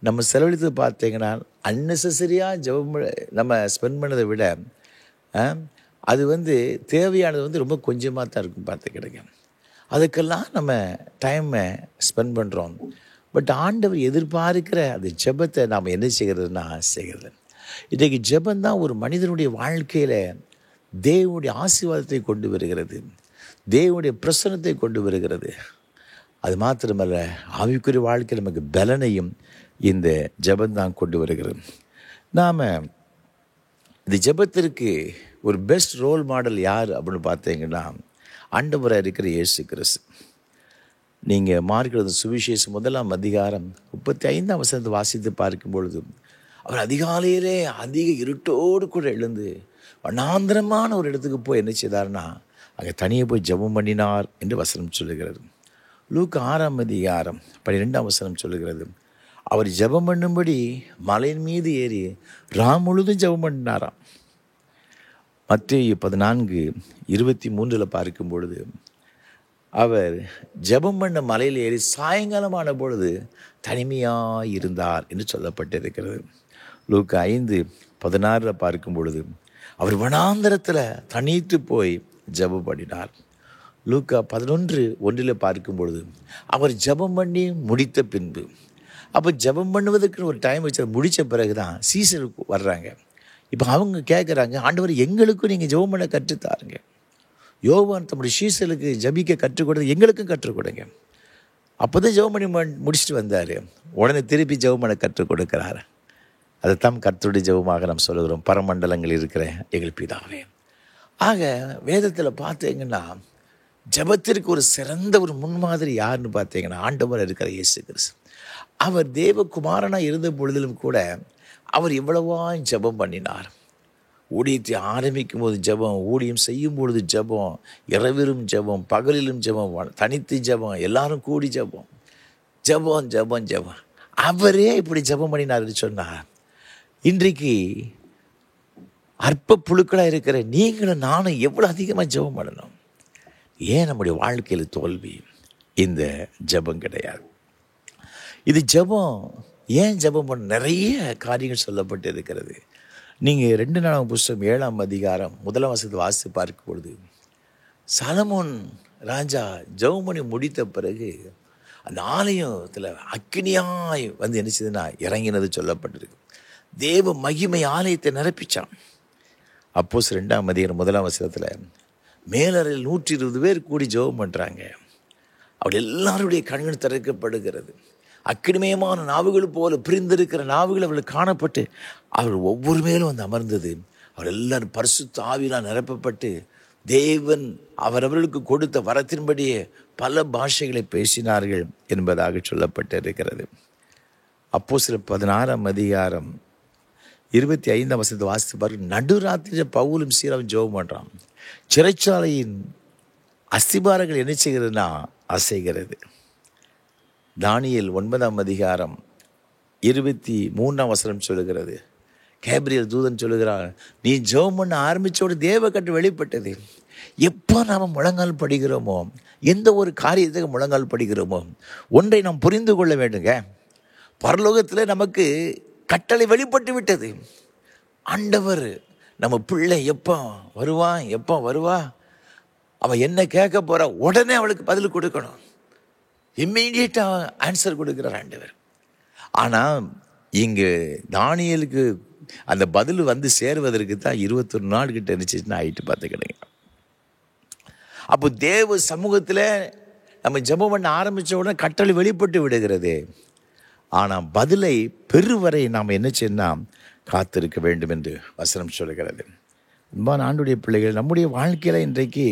நம்ம செலவழித்து பார்த்தீங்கன்னா அன்னெசரியாக ஜெபம் நம்ம ஸ்பெண்ட் பண்ணதை விட அது தேவையானது ரொம்ப கொஞ்சமாக தான் இருக்கும் பார்த்துக்கிடுங்க. அதுக்கெல்லாம் நம்ம டைமை ஸ்பெண்ட் பண்ணுறோம். பட் ஆண்டவர் எதிர்பார்க்கிற அந்த ஜெபத்தை நாம் என்ன செய்கிறதுனா செய்கிறது. இன்றைக்கு ஜெபந்தான் ஒரு மனிதனுடைய வாழ்க்கையில் தேவனுடைய ஆசீர்வாதத்தை கொண்டு வருகிறது, தேவனுடைய பிரசன்னத்தை கொண்டு வருகிறது. அது மாத்திரமல்ல, ஆவிக்குரிய வாழ்க்கையில் நமக்கு பலனையும் இந்த ஜெபந்தான் கொண்டு வருகிறது. நாம் இந்த ஜெபத்திற்கு ஒரு பெஸ்ட் ரோல் மாடல் யார் அப்படின்னு பார்த்தீங்கன்னா ஆண்டவராக இருக்கிற இயேசு கிறிஸ்து. நீங்கள் மார்க் எழுதின சுவிசேஷம் 1ஆம் அதிகாரம் 35ஆம் வசனத்தை வாசித்து பார்க்கும் பொழுது, அவர் அதிகாலையிலே அதிக இருட்டோடு கூட எழுந்து வனாந்திரமான ஒரு இடத்துக்கு போய் என்ன செய்தார்னா அங்கே தனியே போய் ஜெபம் பண்ணினார் என்று வசனம் சொல்லுகிறது. லூக்கா 6ஆம் அதிகாரம் 12ஆம் வசனம் சொல்லுகிறது, அவர் ஜெபம் பண்ணும்படி மலையின் மீது ஏறி முழுதும் ஜெபம் பண்ணினாராம். மத்தேயு 14:23 பார்க்கும் பொழுது, அவர் ஜெபம் பண்ண மலையில் ஏறி சாயங்காலமான பொழுது தனிமையாக இருந்தார் என்று சொல்லப்பட்டிருக்கிறது. லூக்கா 5:16 பார்க்கும் பொழுது, அவர் வனாந்தரத்தில் தனித்து போய் ஜெபம் பண்ணினார். லூக்கா 11:1 பார்க்கும் பொழுது, அவர் ஜெபம் பண்ணி முடித்த பின்பு, அப்போ ஜெபம் பண்ணுவதற்கு ஒரு டைம் வச்சு முடித்த பிறகு தான் சீசர் வர்றாங்க. இப்போ அவங்க கேட்குறாங்க, ஆண்டவர் எங்களுக்கும் நீங்கள் ஜெபம் பண்ண கற்றுத்தாருங்க. யோவான் தம்முடைய சீசருக்கு ஜபிக்க கற்றுக் கொடுத்து எங்களுக்கும் கற்றுக் கொடுங்க. அப்போ தான் ஜெபம் பண்ணி முடிச்சுட்டு வந்தார். உடனே திருப்பி ஜெபம் பண்ண கற்றுக் கொடுக்குறாரு. அதைத்தான் கர்த்தருடைய ஜெபமாக நாம் சொல்லுகிறோம், பரமண்டலங்கள் இருக்கிற எங்கள் பிதாவே. ஆக வேதத்தில் பார்த்தீங்கன்னா ஜெபத்திற்கு ஒரு சிறந்த ஒரு முன்மாதிரி யாருன்னு பார்த்தீங்கன்னா ஆண்டவர் இருக்கிற இயேசு கிறிஸ்து. அவர் தேவகுமாரனாக இருந்த பொழுதிலும் கூட அவர் எவ்வளவா ஜெபம் பண்ணினார். ஊழியத்தை ஆரம்பிக்கும் போது ஜெபம், ஊழியம் செய்யும் பொழுது ஜெபம், இரவிலும் ஜெபம், பகலிலும் ஜெபம், தனித்து ஜெபம், எல்லாரும் கூடி ஜெபம், ஜெபம் ஜெபம் ஜெபம். அவரே இப்படி ஜெபம் பண்ணினார்னு சொன்னார். இன்றைக்கு அற்ப புழுக்களாக இருக்கிற நீங்களும் நானும் எவ்வளோ அதிகமாக ஜெபம் பண்ணணும். ஏன் நம்முடைய வாழ்க்கையில் தோல்வி? இந்த ஜெபம் கிடையாது. இது ஜெபம். ஏன் ஜெபம் பண்ண? நிறைய காரியங்கள் சொல்லப்பட்டு இருக்கிறது. நீங்கள் 2 நாளாம் புஸ்தகம் 7ஆம் அதிகாரம் 1ஆம் வசனத்தை வாசித்து பார்க்கும் பொழுது, சாலமோன் ராஜா ஜெபம் பண்ணி முடித்த பிறகு அந்த ஆலயத்தில் அக்கினியாய் வந்து என்ன செய்ததுன்னா இறங்கினது சொல்லப்பட்டிருக்கு. தேவ மகிமை ஆலயத்தை நிரப்பிச்சான். அப்போஸ்தலர் 2ஆம் அதிகாரம் 1ஆம் வசனத்தில் மேலறையில் 120 பேர் கூடி ஜெபம் பண்ணுறாங்க. அவள் எல்லாருடைய கண்கள் திறக்கப்படுகிறது. அக்கினிமயமான நாவுகள் போல பிரிந்திருக்கிற நாவுகள் அவளுக்கு காணப்பட்டு அவர்கள் ஒவ்வொரு மேலும் வந்து அமர்ந்தது. அவர்கள் எல்லாரும் பரிசுத்த ஆவியினால் நிரப்பப்பட்டு தேவன் அவரவர்களுக்கு கொடுத்த வரத்தின்படியே பல பாஷைகளை பேசினார்கள் என்பதாக சொல்லப்பட்டிருக்கிறது. அப்போஸ்தலர் 16ஆம் அதிகாரம் 25ஆம் வசனத்தை வாசித்து பாருங்க. நடுராத்திரி பவுலும் சீலாவும் ஜெபம் பண்ணுறான். சிறைச்சாலையின் அஸ்திபாரங்கள் என்ன செய்கிறதுனா அசைகிறது. தானியேல் 9ஆம் அதிகாரம் 23ஆம் வசனம் சொல்லுகிறது, கேப்ரியல் தூதன் சொல்லுகிறார், நீ ஜெபம் பண்ண ஆரம்பித்தோடு தேவ கட்டு வெளிப்பட்டது. எப்போ நாம் முழங்கால் படுகிறோமோ, எந்த ஒரு காரியத்துக்கு முழங்கால் படுகிறோமோ, ஒன்றை நாம் புரிந்து கொள்ள வேண்டுங்க. பரலோகத்தில் நமக்கு கட்டளை வெளிப்பட்டு விட்டது. ஆண்டவர் நம்ம பிள்ளை எப்போ வருவா, அவன் என்ன கேட்க போறா, உடனே அவளுக்கு பதில் கொடுக்கணும். இம்மீடியட்டாக ஆன்சர் கொடுக்குறார் ஆண்டவர். ஆனால் இங்கு தானியேலுக்கு அந்த பதில் வந்து சேருவதற்கு தான் 21 நாள் கிட்ட இருந்துச்சுன்னு ஆகிட்டு பார்த்துக்கிடுங்க. அப்போ தேவ சமூகத்தில் நம்ம ஜெபம் பண்ண ஆரம்பித்த உடனே கட்டளை வெளிப்பட்டு விடுகிறது. ஆனால் பதிலை பெறுவரை நாம் என்ன செய்யணும், காத்திருக்க வேண்டும் என்று வசனம் சொல்கிறது. அன்பான ஆண்டுடைய பிள்ளைகள், நம்முடைய வாழ்க்கையில் இன்றைக்கு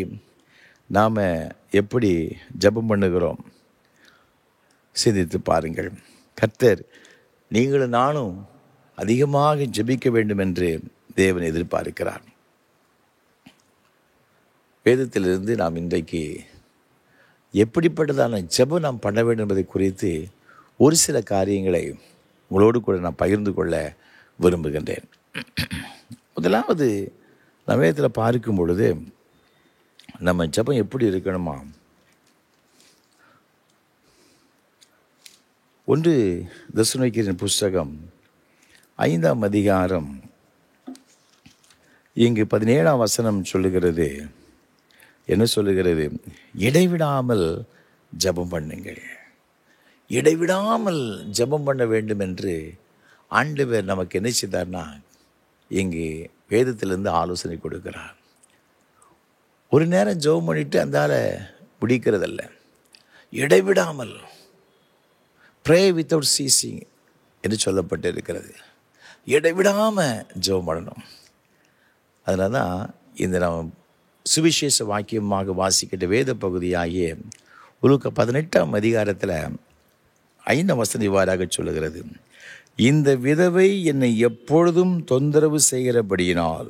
நாம் எப்படி ஜெபம் பண்ணுகிறோம் சிந்தித்து பாருங்கள். கர்த்தர் நீங்களும் நானும் அதிகமாக ஜெபிக்க வேண்டும் என்று தேவன் எதிர்பார்க்கிறார். வேதத்திலிருந்து நாம் இன்றைக்கு எப்படிப்பட்டதான ஜெபம் நாம் பண்ண வேண்டும் என்பதை குறித்து ஒரு சில காரியங்களை உங்களோடு கூட நான் பகிர்ந்து கொள்ள விரும்புகின்றேன். முதலாவது நம்ம வேதத்தில் பார்க்கும் பொழுது நம்ம ஜெபம் எப்படி இருக்கணுமா? 1 தெசலோனிக்கேயரின் புஸ்தகம் 5ஆம் அதிகாரம் இங்கு 17ஆம் வசனம் சொல்லுகிறது. என்ன சொல்லுகிறது? இடைவிடாமல் ஜெபம் பண்ணுங்கள். இடைவிடாமல் ஜெபம் பண்ண வேண்டும் என்று ஆண்டவர் நமக்கு என்ன செய்தார்னா இங்கு வேதத்திலிருந்து ஆலோசனை கொடுக்கிறார். ஒரு நேரம் ஜெபம் பண்ணிட்டு அந்தால பிடிக்கிறதல்ல, இடைவிடாமல் ப்ரே வித்தவுட் சீசிங் என்று சொல்லப்பட்டு இருக்கிறது. இடைவிடாமல் ஜெபம் பண்ணணும். அதனால தான் இந்த நாம் சுவிசேஷ வாக்கியமாக வாசிக்கிட்ட வேத பகுதியாகிய லூக்கா 18ஆம் அதிகாரத்தில் 5ஆம் வசனம் இவ்வாறாக சொல்லுகிறது, இந்த விதவை என்னை எப்பொழுதும் தொந்தரவு செய்கிறபடியினால்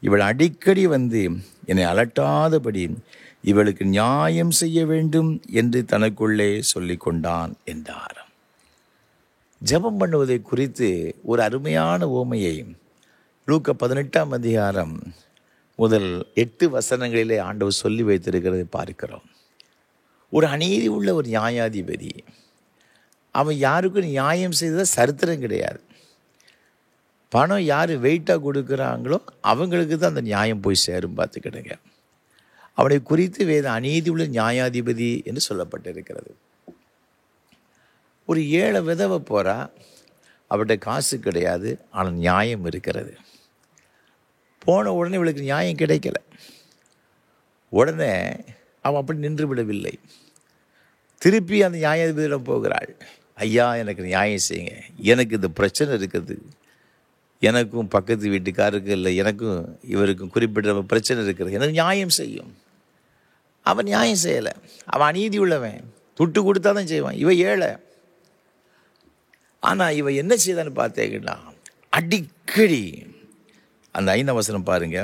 இவள் அடிக்கடி வந்து என்னை அலட்டாதபடி இவளுக்கு நியாயம் செய்ய வேண்டும் என்று தனக்குள்ளே சொல்லி கொண்டான் என்றார். ஜெபம் பண்ணுவதை குறித்து ஒரு அருமையான உவமையை லூக்கா 18ஆம் அதிகாரம் முதல் 8 வசனங்களிலே ஆண்டவர் சொல்லி வைத்திருக்கிறதை பார்க்கிறோம். ஒரு அநீதி உள்ள ஒரு நியாயாதிபதி, அவன் யாருக்கும் நியாயம் செய்ததாக சரித்திரம் கிடையாது. பணம் யார் வெயிட்டாக கொடுக்குறாங்களோ அவங்களுக்கு தான் அந்த நியாயம் போய் சேரும். பார்த்துக்கிடுங்க, அவனை குறித்து வேத அநீதி உள்ள நியாயாதிபதி என்று சொல்லப்பட்டிருக்கிறது. ஒரு ஏழை விதவை போகிறா, அவர்கிட்ட காசு கிடையாது, ஆனால் நியாயம் இருக்கிறது. போன உடனே இவளுக்கு நியாயம் கிடைக்கல. உடனே அவன் அப்படி நின்று விடவில்லை. திருப்பி அந்த நியாயாதிபதியிடம் போகிறாள். ஐயா, எனக்கு நியாயம் செய்யுங்க, எனக்கு இந்த பிரச்சனை இருக்குது, எனக்கும் பக்கத்து வீட்டுக்காருக்கு இல்லை எனக்கும் இவருக்கும் குறிப்பிட்ட பிரச்சனை இருக்கிறது, எனக்கு நியாயம் செய்யும். அவன் நியாயம் செய்யலை. அவன் அநீதி உள்ளவன், துட்டு கொடுத்தா தான் செய்வான். இவன் ஏழை. ஆனால் இவன் என்ன செய்தான்னு பார்த்தீங்கன்னா, அடிக்கடி அந்த 5ஆம் வசனம் பாருங்க,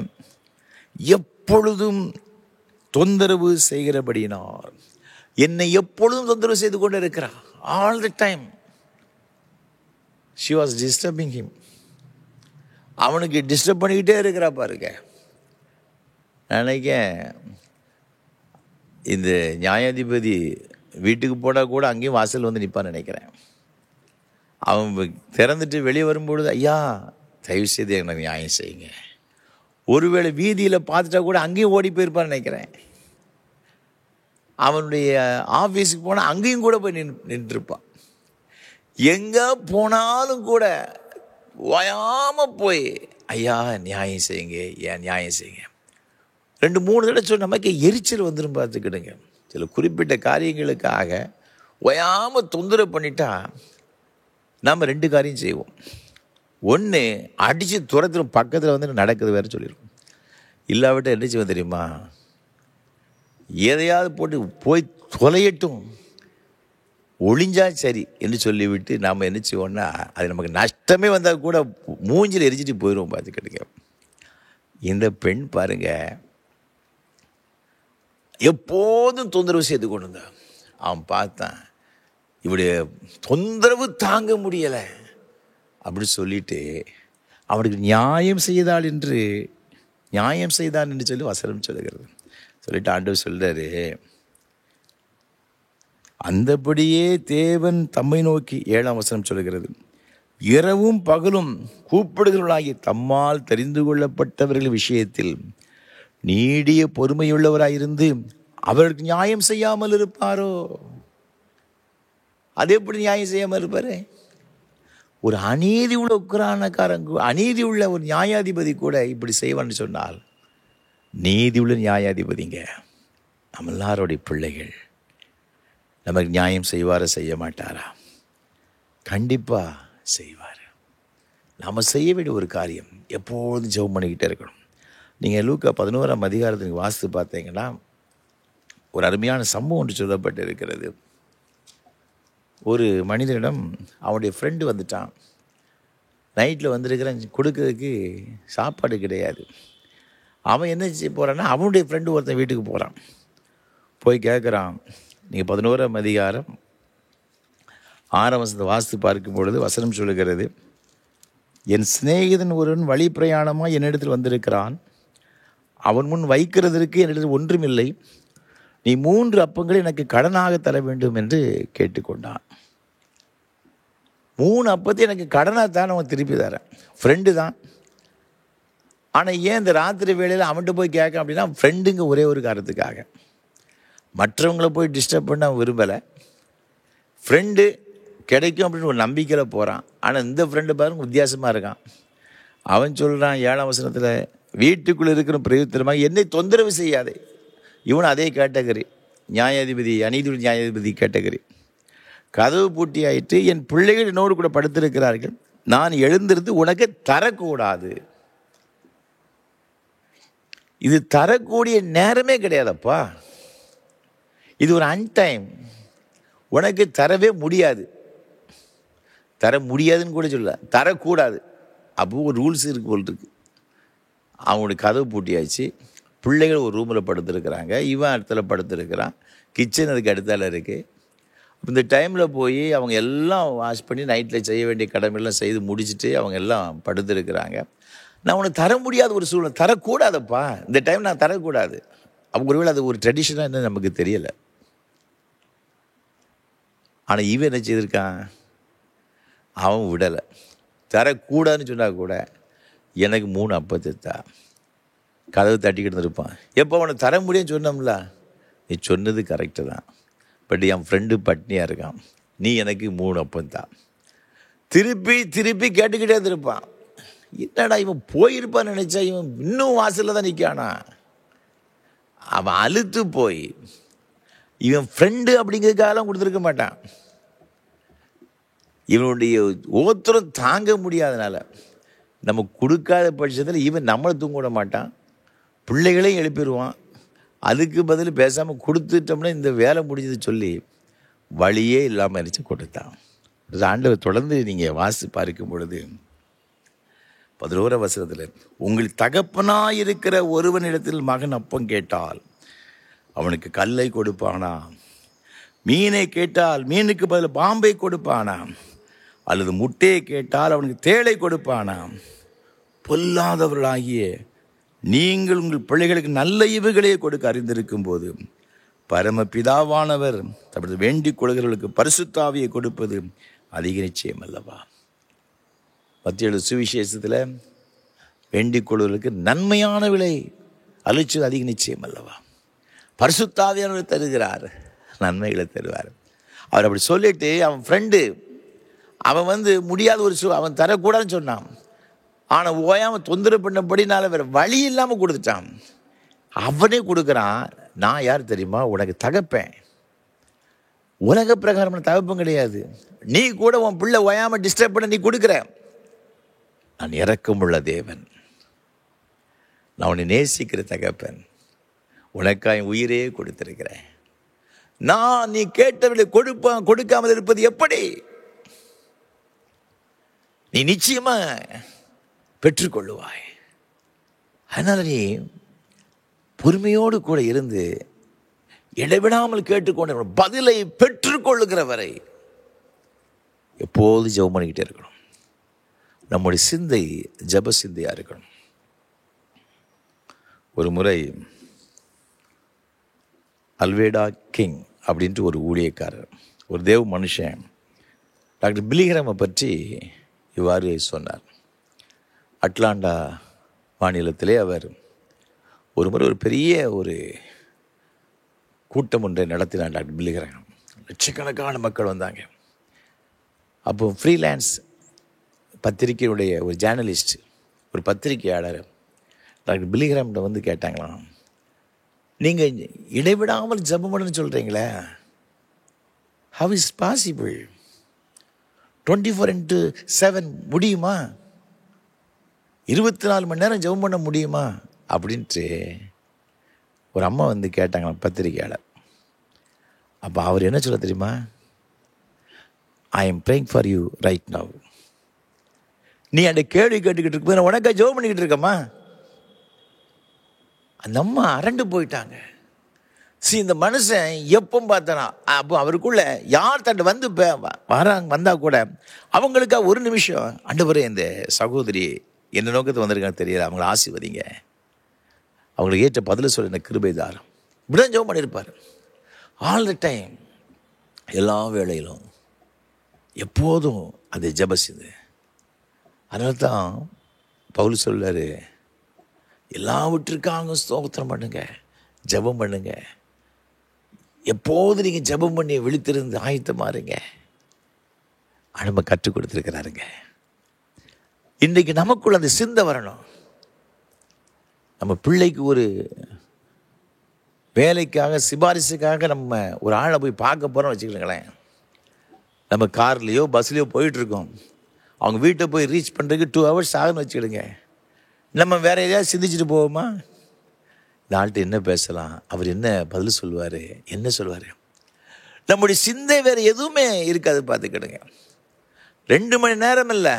எப்பொழுதும் தொந்தரவு செய்கிறபடினார், என்னை எப்பொழுதும் தொந்தரவு செய்து கொண்டு இருக்கிறார். All the time she was disturbing him. அவனுக்கு டிஸ்டர்ப் பண்ணிக்கிட்டே இருக்கிறா பாருங்க. நினைக்க இந்த நியாயாதிபதி வீட்டுக்கு போனால் கூட அங்கேயும் வாசல் வந்து நிற்பான்னு நினைக்கிறேன். அவன் திறந்துட்டு வெளியே வரும்பொழுது, ஐயா தயவு செய்து எனக்கு நியாயம் செய்யுங்க. ஒருவேளை வீதியில் பார்த்துட்டா கூட அங்கேயும் ஓடி போயிருப்பான்னு நினைக்கிறேன். அவனுடைய ஆஃபீஸுக்கு போனால் அங்கேயும் கூட போய் நின்றுருப்பான். எங்கே போனாலும் கூட ஓயாமல் போய் ஐயா நியாயம் செய்யுங்க, ஏன் நியாயம் செய்யுங்க. 2-3 தடவை சொல்லி நமக்கு எரிச்சல் வந்துடும். பார்த்துக்கிடுங்க, சில குறிப்பிட்ட காரியங்களுக்காக ஓயாமல் தொந்தரவு பண்ணிட்டா நாம் 2 காரியம் செய்வோம். ஒன்று, அடித்து துரத்துடும், பக்கத்தில் வந்து நடக்குது வேறு சொல்லிடுவோம். இல்லாவிட்டால் என்ன செய்வோம் தெரியுமா, எதையாவது போட்டு போய் தொலையட்டும், ஒளிஞ்சா சரி என்று சொல்லிவிட்டு நாம் என்ன செய்வோம்னா, அது நமக்கு நஷ்டமே வந்தால் கூட மூஞ்சில் எரிச்சிட்டு போயிடுவோம். பார்த்துக்கிடுங்க, இந்த பெண் பாருங்க, எப்போதும் தொந்தரவு செய்து கொண்டு இருந்தான். அவன் பார்த்தான், இவருடைய தொந்தரவு தாங்க முடியலை அப்படி சொல்லிட்டு அவனுக்கு நியாயம் செய்தான் என்று சொல்லி வசனம் சொல்லுகிறது. சொல்லிட்டு ஆண்டவர் சொல்றாரு, அந்தபடியே தேவன் தம்மை நோக்கி 7ஆம் வசனம் சொல்லுகிறது, இரவும் பகலும் கூப்பிடுகிறவர்களாகி தம்மால் தெரிந்து கொள்ளப்பட்டவர்கள் விஷயத்தில் நீடிய பொறுமையுள்ளவராயிருந்து அவர்களுக்கு நியாயம் செய்யாமல் இருப்பாரோ? அது எப்படி நியாயம் செய்யாமல் இருப்பாரு? ஒரு அநீதி உள்ள உக்ரானக்காரங்க, அநீதி உள்ள ஒரு நியாயாதிபதி கூட இப்படி செய்வான்னு சொன்னால், நீதி உள்ள நியாயாதிபதிங்க நம்ம எல்லாரோடைய பிள்ளைகள். நமக்கு நியாயம் செய்வாரா செய்ய மாட்டாரா? கண்டிப்பாக செய்வார். நாம் செய்ய வேண்டிய ஒரு காரியம், எப்போதும் ஜெபம் பண்ணிக்கிட்டே இருக்கணும். நீங்கள் லூக்கா 11ஆம் அதிகாரத்துக்கு வாசித்து பார்த்தீங்கன்னா ஒரு அருமையான சம்பவம் ஒன்று சொல்லப்பட்டு இருக்கிறது. ஒரு மனிதனிடம் அவனுடைய ஃப்ரெண்டு வந்துட்டான். நைட்டில் வந்திருக்கிறேன், கொடுக்கறதுக்கு சாப்பாடு கிடையாது. அவன் என்ன செய்ய போகிறான்னா, அவனுடைய ஃப்ரெண்டு ஒருத்தன் வீட்டுக்கு போகிறான். போய் கேட்குறான். நீங்கள் 11ஆம் அதிகாரம் 6ஆம் வசனத்தை வாசித்து பார்க்கும் பொழுது வசனம் சொல்லுகிறது, என் சிநேகிதன் ஒருவன் வழி பிரயாணமாக என்னிடத்தில் வந்திருக்கிறான். அவன் முன் வைக்கிறதற்கு என்னிடத்தில் ஒன்றுமில்லை. நீ 3 அப்பங்களை எனக்கு கடனாக தர வேண்டும் என்று கேட்டுக்கொண்டான். 3 அப்பத்தை எனக்கு கடனாக தான் அவன் திருப்பி தரேன். ஃப்ரெண்டு தான். ஆனால் ஏன் இந்த ராத்திரி வேளையில் அவன்கிட்ட போய் கேட்க அப்படின்னா, ஃப்ரெண்டுங்க ஒரே ஒரு காரணத்துக்காக. மற்றவங்கள போய் டிஸ்டர்ப் பண்ண அவன் விரும்பலை. ஃப்ரெண்டு கிடைக்கும் அப்படின்னு ஒரு நம்பிக்கையில் போகிறான். ஆனால் இந்த ஃப்ரெண்டு பாருங்க வித்தியாசமாக இருக்கான். அவன் சொல்கிறான் 7ஆம் வசனத்தில், வீட்டுக்குள்ளே இருக்கிற பிரயோஜனமாக என்னை தொந்தரவு செய்யாதே. இவன் அதே கேட்டகரி, நியாயாதிபதி, அநீதி நியாயாதிபதி கேட்டகரி. கதவு பூட்டி ஆயிட்டு என் பிள்ளைகள் என்னோடு கூட படுத்திருக்கிறார்கள், நான் எழுந்திருந்து உனக்கு தரக்கூடாது. இது தரக்கூடிய நேரமே கிடையாதப்பா. இது ஒரு அன்டைம். உனக்கு தரவே முடியாது. தர முடியாதுன்னு கூட சொல்ல, தரக்கூடாது. அப்போ ஒரு ரூல்ஸ் இருக்கு போல் இருக்கு. அவனுடைய கதவு பூட்டியாச்சு. பிள்ளைகள் ஒரு ரூமில் படுத்துருக்குறாங்க, இவன் இடத்துல படுத்துருக்கிறான். கிச்சன் அதுக்கு அடுத்தால இருக்குது. இந்த டைமில் போய் அவங்க எல்லாம் வாஷ் பண்ணி நைட்டில் செய்ய வேண்டிய கடமையெல்லாம் செய்து முடிச்சுட்டு அவங்க எல்லாம் படுத்துருக்குறாங்க. நான் உனக்கு தர முடியாத ஒரு சூழ்நிலை, தரக்கூடாதப்பா, இந்த டைம் நான் தரக்கூடாது. அவங்க ஒருவேளை அது ஒரு ட்ரெடிஷனாக என்ன நமக்கு தெரியலை. ஆனால் இவன் என்ன செய்திருக்கான், அவன் விடலை. தரக்கூடாதுன்னு சொன்னால் கூட எனக்கு 3 அப்பத்தை தான். கதவு தட்டிக்கிட்டு இருப்பான். எப்போ அவனுக்கு தர முடியும்னு சொன்னோம்ல, நீ சொன்னது கரெக்டு தான், பட் என் ஃப்ரெண்டு பட்னியாக இருக்கான், நீ எனக்கு 3 அப்பம் தான். திருப்பி திருப்பி கேட்டுக்கிட்டே இருப்பான். என்னடா இவன் போயிருப்பான்னு நினச்சா இவன் இன்னும் வாசலில் தான் நிற்கானா. அவன் அழுத்து போய் இவன் ஃப்ரெண்டு அப்படிங்கிறதுக்காகலாம் கொடுத்துருக்க மாட்டான். இவனுடைய ஒவ்வொருத்தரும் தாங்க முடியாதனால நம்ம கொடுக்காத பட்சத்தில் இவன் நம்மளை தூங்க விட மாட்டான், பிள்ளைகளையும் எழுப்பிடுவான். அதுக்கு பதில் பேசாமல் கொடுத்துட்டோம்னா இந்த வேலை முடிஞ்சது சொல்லி வழியே இல்லாமல் இருந்துச்சு கொடுத்தான். ஆண்டவர் தொடர்ந்து நீங்கள் வாசி பார்க்கும் பொழுது 11ஆம் வசனத்தில், உங்கள் தகப்பனாயிருக்கிற ஒருவனிடத்தில் மகன் அப்பம் கேட்டால் அவனுக்கு கல்லை கொடுப்பானா? மீனை கேட்டால் மீனுக்கு பதில் பாம்பை கொடுப்பானா? அல்லது முட்டையை கேட்டால் அவனுக்கு தேளை கொடுப்பானா? பொல்லாதவர்களாகிய நீங்கள் உங்கள் பிள்ளைகளுக்கு நல்ல ஈவுகளையே கொடுக்க அறிந்திருக்கும் போது பரமபிதாவானவர் தமது வேண்டிக் கொள்கிறவர்களுக்கு பரிசுத்த ஆவியை கொடுப்பது அதிக நிச்சயம் அல்லவா? மத்திய சுவிசேஷத்தில் வேண்டிக் கொள்வதற்கு நன்மையான விலை அளிச்சது அதிக நிச்சயம் அல்லவா? பரிசுத்த ஆவியானவர் தருகிறார், நன்மைகளை தருவார். அவர் அப்படி சொல்லிட்டு அவன் ஃப்ரெண்டு அவன் முடியாத ஒரு அவன் தரக்கூடாதுன்னு சொன்னான். ஆனால் ஓயாமல் தொந்தரவு பண்ணபடினால வேறு வழி இல்லாமல் கொடுத்துட்டான். அவனே கொடுக்குறான். நான் யார் தெரியுமா? உனக்கு தகப்பேன். உலக பிரகாரமான தகப்பம் கிடையாது. நீ கூட உன் பிள்ளை ஓயாமல் டிஸ்டர்ப் பண்ண நீ கொடுக்குற. நான் இரக்கமுள்ள தேவன், நான் உன்னை நேசிக்கிற தகப்பன், உனக்காய் உயிரே கொடுத்திருக்கிறேன். நான் நீ கேட்டவர்களை கொடுக்காமல் இருப்பது எப்படி? நீ நிச்சயமா பெற்றுக்கொள்ளுவாய். அதனால நீ பொறுமையோடு கூட இருந்து இடைவிடாமல் கேட்டுக்கொண்ட பதிலை பெற்றுக்கொள்ளுகிற வரை எப்போது ஜெபம் பண்ணிக்கிட்டே இருக்கணும். நம்முடைய சிந்தை ஜெப சிந்தையாக இருக்கணும். ஒரு முறை அல்வேடா கிங் அப்படின்ட்டு ஒரு ஊழியக்காரர், ஒரு தேவ மனுஷன் டாக்டர் பில்லிகிராமை பற்றி இவ்வாறு சொன்னார். அட்லாண்டா மாநிலத்திலே அவர் ஒரு முறை ஒரு பெரிய ஒரு கூட்டம் ஒன்றை நடத்தினார் டாக்டர் பில்லிகிராம். லட்சக்கணக்கான மக்கள் வந்தாங்க. அப்போ ஃப்ரீலான்ஸ் பத்திரிகையுடைய ஒரு ஜேர்னலிஸ்ட், ஒரு பத்திரிகையாளர் டாக்டர் பில்லிகிராம்கிட்ட கேட்டாங்களாம், நீங்கள் இடைவிடாமல் ஜெபம் பண்ணுன்னு சொல்கிறீங்களே, ஹவ் இஸ் பாசிபிள்? 24/7 முடியுமா? 24 மணி நேரம் ஜெபம் பண்ண முடியுமா அப்படின்ட்டு ஒரு அம்மா கேட்டாங்களாம் பத்திரிகையாளர். அப்போ அவர் என்ன சொல்ல தெரியுமா? I am praying for you right now. நீ அந்த கேள்வி கேட்டுக்கிட்டு இருக்கும்போது நான் உனக்கா ஜெபம் பண்ணிக்கிட்டு இருக்கம்மா. அந்த அம்மா அரண்டு போயிட்டாங்க. இந்த மனுஷன் எப்போ பார்த்தானா, அப்போ அவருக்குள்ள யார் தண்டு வந்தால் கூட அவங்களுக்கா ஒரு நிமிஷம், ஆண்டவரே இந்த சகோதரி என்ன நோக்கத்தை வந்திருக்கான்னு தெரியல, அவங்கள ஆசீர்வதிங்க, அவங்களுக்கு ஏற்ற பதில சொல்ல எனக்கு கிருபை தாரும், இப்படிதான் ஜெபம் பண்ணியிருப்பார். ஆல் த டைம், எல்லா வேளையிலும் எப்போதும் அது ஜெபசிது. அதனால தான் பவுல் சொல்றாரு, எல்லாவற்றிற்காக ஸ்தோத்திரம் பண்ணுங்க, ஜெபம் பண்ணுங்க, எப்போது நீங்கள் ஜெபம் பண்ணி விழித்திருந்து ஆயத்தமா இருங்க. நம்ம கற்றுக் கொடுத்துருக்கிறாருங்க. இன்றைக்கு நமக்குள்ள அந்த சிந்தை வரணும். நம்ம பிள்ளைக்கு ஒரு வேலைக்காக சிபாரிசுக்காக நம்ம ஒரு ஆளை போய் பார்க்க போகிறோம் வச்சுக்கோங்களேன். நம்ம கார்லேயோ பஸ்லேயோ போயிட்டுருக்கோம். அவங்க வீட்டை போய் ரீச் பண்ணுறதுக்கு 2 hours ஆகுன்னு வச்சுக்கிடுங்க. நம்ம வேற எதையாவது சிந்திச்சுட்டு போவோமா? இந்த ஆள்கிட்ட என்ன பேசலாம், அவர் என்ன பதில் சொல்லுவார், என்ன சொல்லுவார்? நம்முடைய சிந்தை வேறு எதுவுமே இருக்காது. பார்த்துக்கிடுங்க. 2 மணி நேரம் இல்லை,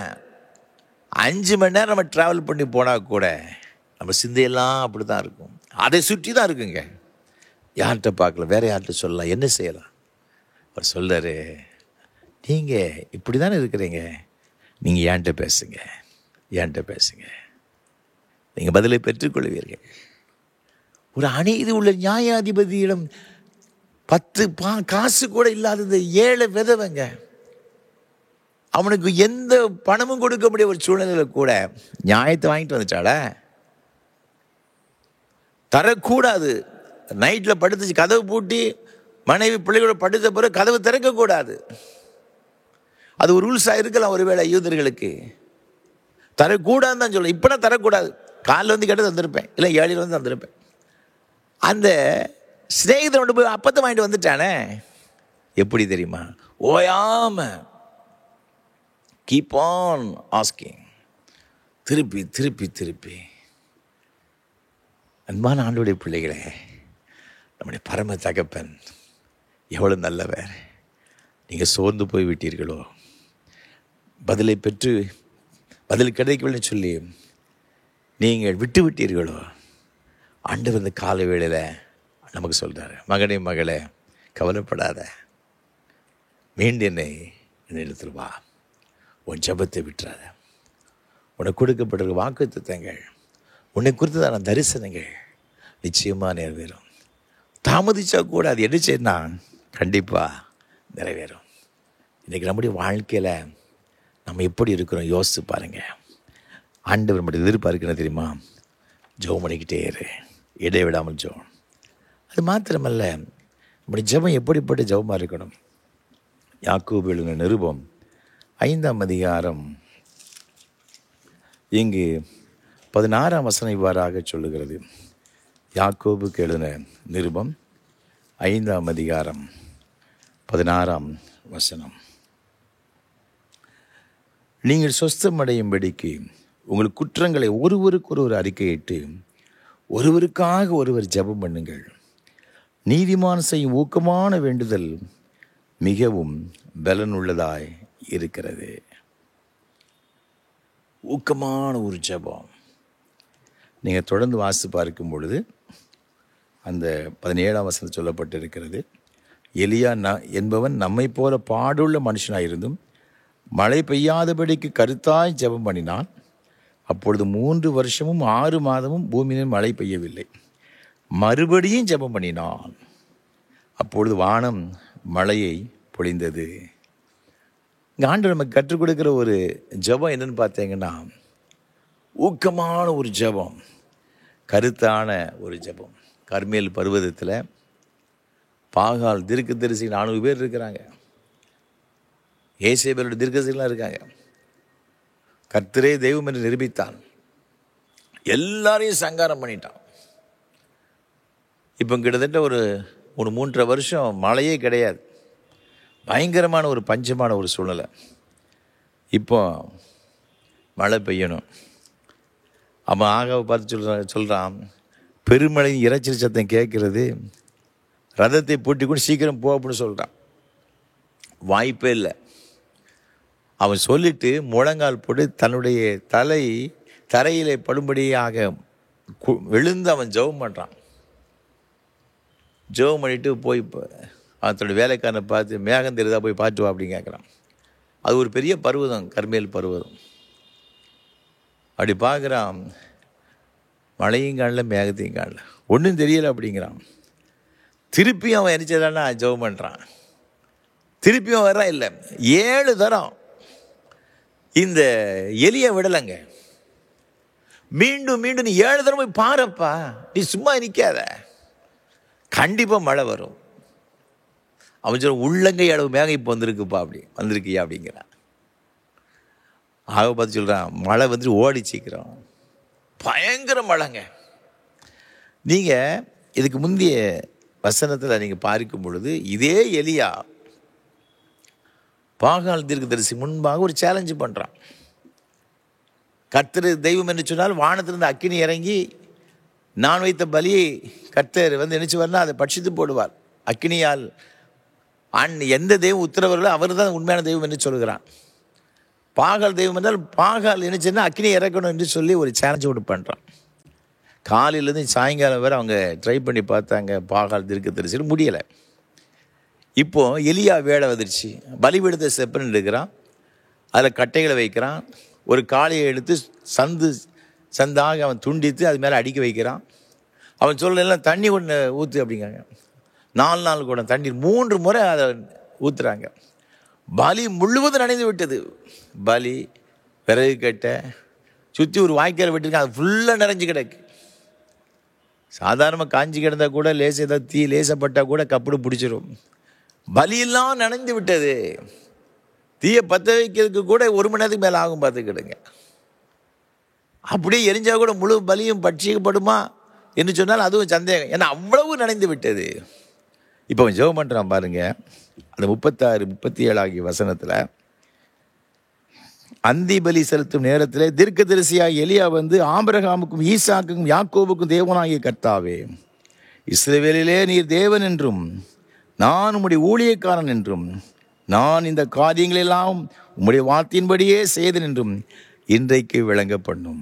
5 மணி நேரம் நம்ம ட்ராவல் பண்ணி போனால் கூட நம்ம சிந்தையெல்லாம் அப்படி தான் இருக்கும். அதை சுற்றி தான் இருக்குங்க. யார்கிட்ட பார்க்கல, வேற யார்கிட்ட சொல்லலாம், என்ன செய்யலாம்? அவர் சொல்கிறாரு, நீங்கள் இப்படி தானே இருக்கிறீங்க, நீங்கள் என்கிட்ட பேசுங்க, என்கிட்ட பேசுங்க, நீங்கள் பதிலை பெற்றுக்கொள்வீர்கள். ஒரு அநீதி உள்ள நியாயாதிபதியிடம் 10 காசு கூட இல்லாத இந்த ஏழை விதவைங்க, அவனுக்கு எந்த பணமும் கொடுக்க முடிய ஒரு சூழ்நிலையில் கூட நியாயத்தை வாங்கிட்டு வந்துட்டாள. தரக்கூடாது. நைட்டில் படுத்துச்சு, கதவு பூட்டி மனைவி பிள்ளைகளோட படுத்த பிறகு கதவு திறக்கக்கூடாது. அது ஒரு ரூல்ஸாக இருக்கலாம் ஒருவேளை யூதர்களுக்கு. தரக்கூடாதுன்னு தான் சொல்ல. இப்போ நான் தரக்கூடாது, காலையில் வந்து கேட்டு தந்திருப்பேன், இல்லை 7 வந்து தந்திருப்பேன். அந்த சிநேகிதனோட போய் அப்பத்தை வாங்கிட்டு வந்துட்டானே, எப்படி தெரியுமா? ஓயாம கீப் ஆன் ஆஸ்கிங், திருப்பி திருப்பி திருப்பி. அன்பான ஆண்டவருடைய பிள்ளைகளே, நம்முடைய பரம தகப்பன் எவ்வளோ நல்லவர். நீங்கள் சோர்ந்து போய் விட்டீர்களோ, பதிலை பெற்று பதில் கிடைக்கவில்லை சொல்லி நீங்கள் விட்டு விட்டீர்களோ, ஆண்டவர் இந்த கால வேளையில் நமக்கு சொல்கிறார், மகனே மகளே கவலைப்படாத, மீண்டும் என்னிடத்தில் வா, உன் ஜெபத்தை விட்டுறாத. உனக்கு கொடுக்கப்பட்டிருக்க வாக்குத்தத்தங்கள், உன்னை குறித்ததான தரிசனங்கள் நிச்சயமாக நிறைவேறும். தாமதிச்சா கூட அது என்ன செய்யணும், கண்டிப்பாக நிறைவேறும். இன்றைக்கி நம்முடைய வாழ்க்கையில் நம்ம எப்படி இருக்கிறோம் யோசித்து பாருங்கள். ஆண்டவர் மட்டும் எதிர்பார்க்கணும் தெரியுமா? ஜெபம் பண்ணிக்கிட்டே இரு, இடைவிடாமல் ஜெபம். அது மாத்திரமல்ல, நம்முடைய ஜெபம் எப்படிப்பட்ட ஜெபமாக இருக்கணும்? யாக்கோபு எழுதின நிருபம் 5ஆம் அதிகாரம் இங்கு 16ஆம் வசனம் இவ்வாறாக சொல்லுகிறது. யாக்கோபுக்கு எழுதின நிருபம் 5ஆம் அதிகாரம் 16ஆம் வசனம். நீங்கள் சொஸ்தமடையும்படிக்கு உங்கள் குற்றங்களை ஒருவருக்கொருவர் அறிக்கையிட்டு ஒருவருக்காக ஒருவர் ஜெபம் பண்ணுங்கள். நீதிமான் செய்யும் ஊக்கமான வேண்டுதல் மிகவும் பலனுள்ளதாய் இருக்கிறது. ஊக்கமான ஒரு ஜெபம். நீங்கள் தொடர்ந்து வாசித்து பார்க்கும் பொழுது அந்த 17ஆம் வசனம் சொல்லப்பட்டிருக்கிறது. எலியா என்பவன் நம்மை போல பாடுள்ள மனுஷனாயிருந்தும் மழை பெய்யாதபடிக்கு கருத்தாய் ஜெபம் பண்ணினான். அப்பொழுது 3 வருஷமும் 6 மாதமும் பூமியில் மழை பெய்யவில்லை. மறுபடியும் ஜெபம் பண்ணினான். அப்பொழுது வானம் மழையை பொழிந்தது. இங்கே ஆண்டவர் நமக்கு கற்றுக் கொடுக்குற ஒரு ஜெபம் என்னன்னு பார்த்தீங்கன்னா, ஊக்கமான ஒரு ஜெபம், கருத்தான ஒரு ஜெபம். கர்மேல் பர்வதத்தில் பாகால் தீர்க்கதரிசி 400 பேர் இருக்கிறாங்க. ஏசேபேலோட தீர்க்கதரிசிலாம் இருக்காங்க. கர்த்தரே தெய்வம் என்று நிரூபித்தான். எல்லாரையும் சங்காரம் பண்ணிட்டான். இப்போ கிட்டத்தட்ட ஒரு 3-3.5 வருஷம் மழையே கிடையாது. பயங்கரமான ஒரு பஞ்சமான ஒரு சூழ்நிலை. இப்போ மழை பெய்யணும். அவன் ஆகாவை பார்த்து சொல்கிறான், பெருமழையின் இரைச்சல் சத்தம் கேட்கிறது, ரதத்தை பூட்டி கூட சீக்கிரம் போ அப்படின்னு சொல்கிறான். வாய்ப்பே இல்லை. அவன் சொல்லிட்டு முழங்கால் போட்டு தன்னுடைய தலை தரையிலே படும்படியாக விழுந்து அவன் ஜெபம் பண்ணுறான். ஜெபம் பண்ணிட்டு போய் அவனோட வேலைக்காரனை பார்த்து, மேகம் தெரியுதா, போய் பார்த்து வா அப்படின்னு கேட்குறான். அது ஒரு பெரிய பர்வதம், கர்மேல் பர்வதம். அப்படி பார்க்குறான், மழையும் காணல மேகத்தையும் காணல, ஒன்றும் தெரியலை அப்படிங்கிறான். திருப்பியும் அவன் எரிச்சதானா ஜெபம் பண்ணுறான். திருப்பியும் வர்றான். இல்லை, 7 தரம் இந்த எலியை விடலைங்க. மீண்டும் மீண்டும் நீ 7 தரம் போய் பாருப்பா, நீ சும்மா நிற்காத, கண்டிப்பாக மழை வரும். அவன் சொல்ல உள்ளங்கை அளவு மேகம் இப்போ வந்திருக்குப்பா, அப்படி வந்திருக்கியா அப்படிங்கிறான். ஆக பார்த்து சொல்கிறான், மழை வந்துட்டு ஓடிச்சிக்கிறோம், பயங்கர மழைங்க. நீங்கள் இதுக்கு முந்தைய வசனத்தில் நீங்கள் பார்க்கும் பொழுது இதே எலியா பாகால் தீர்க்கதரிசி முன்பாக ஒரு சேலஞ்சு பண்ணுறான். கர்த்தர் தெய்வம் என்று சொன்னால் வானத்திலிருந்து அக்கினி இறங்கி நான் வைத்த பலியை கர்த்தர் வந்து நினைச்சு வரனா அதை பட்சித்து போடுவார். அக்கினியால் எந்த தெய்வம் உத்தரவர்களோ அவர் தான் உண்மையான தெய்வம் என்று சொல்கிறான். பாகால் தெய்வம் என்றால் பாகால் நினைச்சுன்னா அக்கினி இறக்கணும் என்று சொல்லி ஒரு சேலஞ்சு ஒன்று பண்ணுறான். காலையிலேருந்து சாயங்காலம் வேறு அவங்க ட்ரை பண்ணி பார்த்தாங்க, பாகால் தீர்க்கதரிசி முடியலை. இப்போது எலியா வேலை வந்துருச்சு. பலிபீடத்தை செப்பன்னு எடுக்கிறான், அதில் கட்டைகளை வைக்கிறான், ஒரு காளையை எடுத்து சந்தாக அவன் துண்டித்து அது மேலே அடிக்க வைக்கிறான். அவன் சொல்லலாம் தண்ணி ஒன்று ஊற்று அப்படிங்காங்க. 4 நாள் கூட தண்ணீர் 3 முறை அதை ஊற்றுறாங்க. பலி முழுவதும் நனைந்து விட்டது. பலி விறகு கட்டை சுற்றி ஒரு வாய்க்கால் விட்டுருக்காங்க, அது ஃபுல்லாக நிறைஞ்சு கிடக்கு. சாதாரணமாக காஞ்சி கிடந்தால் கூட லேசை ஏதாவது தீ லேசப்பட்டால் கூட கப்புடு பிடிச்சிரும். பலியெல்லாம் நனைந்து விட்டது. தீயை பற்ற வைக்கிறதுக்கு கூட 1 மணி நேரத்துக்கு மேலே ஆகும் பார்த்துக்கிடுங்க. அப்படியே எரிஞ்சால் கூட முழு பலியும் பட்சிக்கப்படுமா என்று சொன்னால் அதுவும் சந்தேகம், ஏன்னா அவ்வளவு நனைந்து விட்டது. இப்போ ஜெபம் பண்ணுறான் பாருங்க, அந்த 36, 37 ஆகிய வசனத்தில், அந்தி பலி செலுத்தும் நேரத்தில் தீர்க்கதரிசியாய் எலியா வந்து ஆபிரகாமுக்கும் ஈசாக்குக்கும் யாக்கோபுக்கும் தேவனாகிய கர்த்தாவே, இஸ்ரவேலிலே நீர் தேவன் என்றும் நான் உம்முடைய ஊழியக்காரன் என்றும் நான் இந்த காரியங்களெல்லாம் உம்முடைய வார்த்தையின்படியே செய்தேன் என்றும் இன்றைக்கு விளங்க பண்ணும்.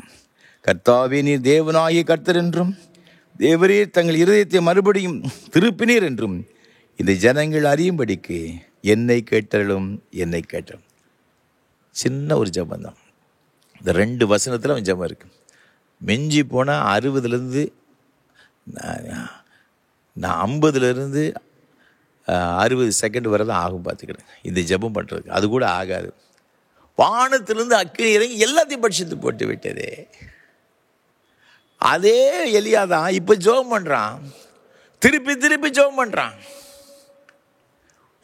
கர்த்தாவே நீர் தேவனாகிய கர்த்தர் என்றும் தேவரீர் தங்கள் இருதயத்தை மறுபடியும் திருப்பினீர் என்றும் இந்த ஜனங்கள் அறியும்படிக்கு என்னை கேட்டலும் என்னை கேட்டலும். சின்ன ஒரு ஜபம் தான். இந்த 2 வசனத்தில் அவன் ஜபம் இருக்கு. மிஞ்சி போனால் 60லேருந்து 50லேருந்து 60 செகண்ட் வரை தான் ஆகும் பார்த்துக்கிறேன் இந்த ஜபம் பண்ணுறதுக்கு. அது கூட ஆகாது. வானத்திலிருந்து அக்கினி இறங்கி எல்லாத்தையும் பட்சித்து போட்டு விட்டதே. அதே எலியா தான் இப்போ ஜெபம் பண்ணுறான், திருப்பி திருப்பி ஜெபம் பண்ணுறான்.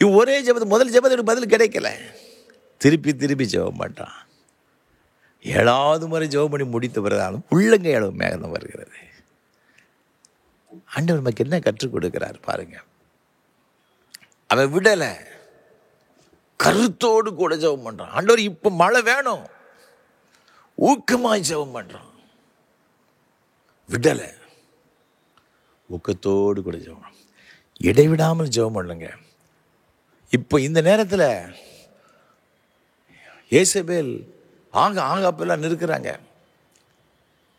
ஒரே ஜெபத்து முதல் ஜெபத்துக்கு பதில் கிடைக்கல, திருப்பி திருப்பி ஜெபம் பண்ணுறான். 7வது முறை ஜெபம் பண்ணி முடித்த பிறதாலும் உள்ளங்கை அளவு மேகம் வருகிறது. ஆண்டவர் நமக்கு என்ன கற்றுக் கொடுக்கிறார் பாருங்க. அவன் விடலை, கருத்தோடு கூட ஜெபம் பண்ணுறான். ஆண்டவர் இப்போ மழை வேணும், ஊக்கமாய் ஜெபம் பண்ணுறான். விடலை, ஊக்கத்தோடு கூட ஜெபம், இடைவிடாமல் ஜெபம் பண்ணுங்க. இப்போ இந்த நேரத்தில் ஏசபேல் ஆகாப்பெல்லாம் நிற்கிறாங்க,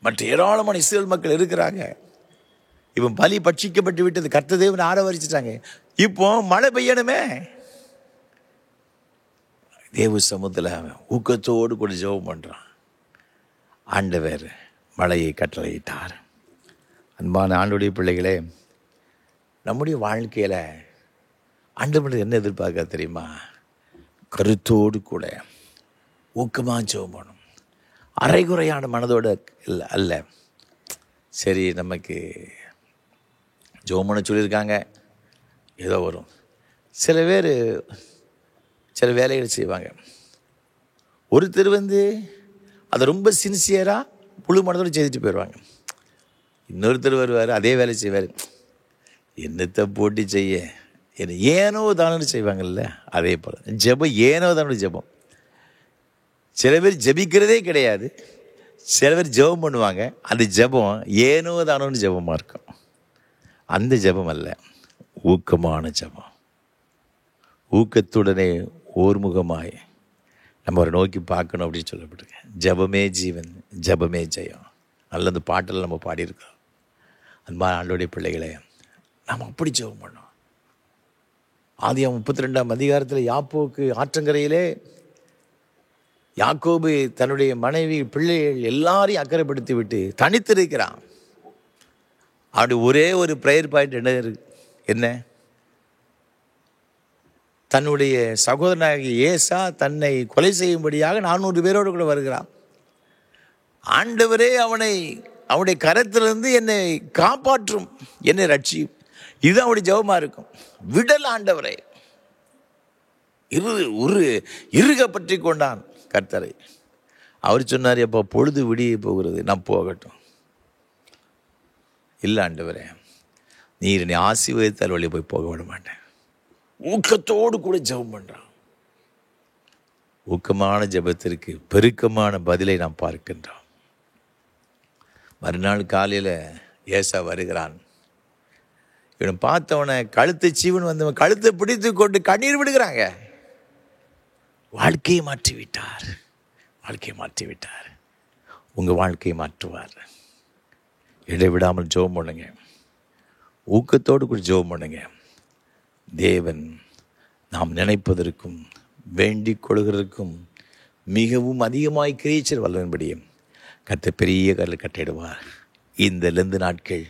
மற்ற ஏராளமான இஸ்ரேல் மக்கள் இருக்கிறாங்க. இவன் பலி பட்சிக்கப்பட்டு விட்டது, கர்த்தர் தேவனை ஆரவரிச்சிட்டாங்க. இப்போ மழை பெய்யணுமே. தேவ சமூகத்தில் ஊக்கத்தோடு கூட ஜெபம் பண்ணுறான். ஆண்டவர் மழையை கட்டளையிட்டார். அன்பான ஆண்டவருடைய பிள்ளைகளே, நம்முடைய வாழ்க்கையில் ஆண்டவர் என்ன எதிர்பார்க்க தெரியுமா? கருத்தோடு கூட ஊக்கமாக ஜெபம் பண்ணணும். அரைகுறையான மனதோடு அல்ல. சரி, நமக்கு ஜெபம் பண்ண சொல்லியிருக்காங்க, ஏதோ வரும். சில பேர் சில வேலைகள் செய்வாங்க. ஒருத்தர் வந்து அதை ரொம்ப சின்சியராக முழு மனதோடு செய்துட்டு போயிடுவாங்க. இன்னொருத்தர் வருவார், அதே வேலை செய்வார், என்னத்தை போட்டி செய்ய, என்ன ஏனோ தானு செய்வாங்கல்ல, அதே போல் ஜெபம் ஏனோ தானு ஜெபம். சில பேர் ஜெபிக்கிறதே கிடையாது, சில பேர் ஜெபம் பண்ணுவாங்க, அந்த ஜெபம் ஏனோ தானோன்னு ஜெபமாக இருக்கும். அந்த ஜெபம் அல்ல, ஊக்கமான ஜெபம். ஊக்கத்துடனே ஓர்முகமாய் நம்ம அவரை நோக்கி பார்க்கணும் அப்படின்னு சொல்லப்பட்டிருக்கேன். ஜெபமே ஜீவன், ஜெபமே ஜெயம். நல்ல அந்த பாட்டில் நம்ம பாடியிருக்கோம். அன்பான ஆண்டவருடைய பிள்ளைகளே, நாம் அப்படி ஜெபம் பண்ணோம். ஆதியாகமம் 32ஆம் அதிகாரத்தில் யாக்கோபுக்கு ஆற்றங்கரையிலே யாக்கோபு தன்னுடைய மனைவி பிள்ளைகள் எல்லாரையும் அக்கறைப்படுத்தி விட்டு தனித்திருக்கிறான். அப்படி ஒரே ஒரு ப்ரேயர் பாயிண்ட் என்ன? தன்னுடைய சகோதரனாகிய ஏசா தன்னை கொலை செய்யும்படியாக 400 பேரோடு கூட வருகிறான். ஆண்டவரே அவனுடைய கரத்திலிருந்து என்னை காப்பாற்றும், என்னை ரட்சியும். இது அவனுடைய ஜெபமாக இருக்கும். விடல் ஆண்டவரே, இறுக பற்றி கொண்டான் கர்த்தரை. அவர் சொன்னார், எப்போ பொழுது விடிய போகிறது, நான் போகட்டும். இல்லை ஆண்டவரே, நீர் என்னை ஆசீர்வதித்தால் வழியை போய் போக விட மாட்டேன். ஊக்கத்தோடு கூட ஜெபம் பண்ணுறான். ஊக்கமான ஜெபத்திற்கு பெருக்கமான பதிலை நாம் பார்க்கின்றோம். மறுநாள் காலையில் ஏசா வருகிறான். இவனை பார்த்தவனை கழுத்தை சீவன் வந்தவன் கழுத்தை பிடித்து கொண்டு கண்ணீர் விடுகிறாங்க. வாழ்க்கையை மாற்றிவிட்டார். உங்கள் வாழ்க்கையை மாற்றுவார். இடைவிடாமல் ஜெபம் பண்ணுங்க. ஊக்கத்தோடு கூட ஜெபம் பண்ணுங்க. தேவன் நாம் நினைப்பதற்கும் வேண்டிக் கொள்கிறதற்கும் மிகவும் அதிகமாய் கிரியேச்சர் வல்லன்படியும் கர்த்தர் பெரிய கல்லை கட்டிடுவார். இந்த லெந்து நாட்கள்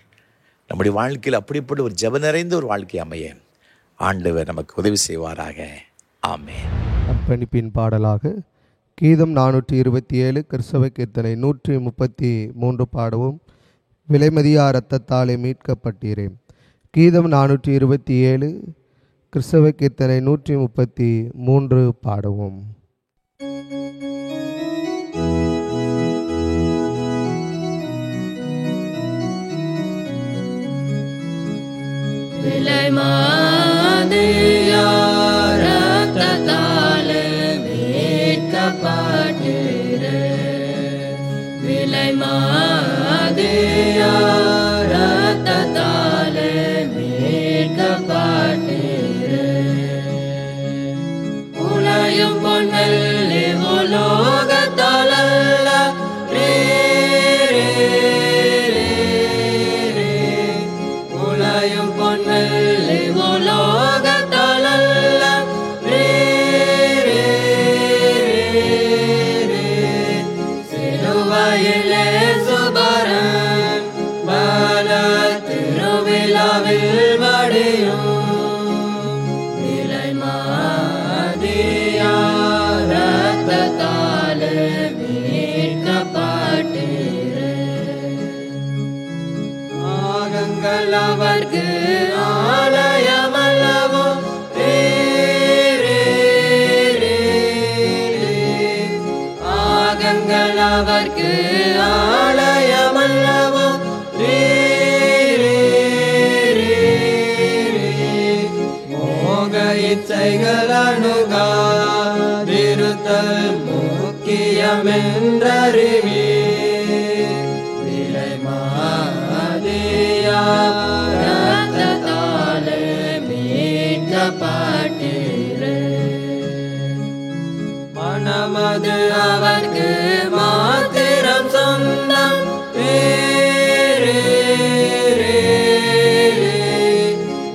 நம்முடைய வாழ்க்கையில் அப்படிப்பட்ட ஒரு ஜெபம் நிறைந்த ஒரு வாழ்க்கை அமைய ஆண்டவர் நமக்கு உதவி செய்வாராக. ஆமென். அர்ப்பணிப்பின் பாடலாக கீதம் 427 கிறிஸ்தவ கீர்த்தனை 133 பாடவும். விலைமதியா இரத்தத்தாலே மீட்கப்பட்டீரேன். கீதம் 427 கிறிஸ்தவ கீர்த்தனை 133 பாடவும். விலைமதியா இரத்தத்தாலே மீட்கப்பட்டீரேன். விலைமதியா இரத்தத்தாலே மீட்கப்பட்டீரேன். உலையும் பொன்வெள்ளி உலோகத்தாலல்ல உலையும் பொன்வெள்ளி உலோகத்தாலல்ல சிலுவையிலே சுபரன் பல திருவிழாவில் வடியும். விலைமதியா இரத்தத்தாலே மீட்கப்பட்டீரேன். ஆகங்கள் அவர்க்கு ஆலயமல்லவோ ஆகங்கள் அவர்க்கு ஆலயமல்லவோ மோக இச்சைகள் அணுகாதிருத்தல் முக்கியமென்றறிவி. விலைமதியா இரத்தத்தாலே மீட்கப்பட்டீரேன். மனமது அவர்க்கு மாத்திரம் சொந்தம்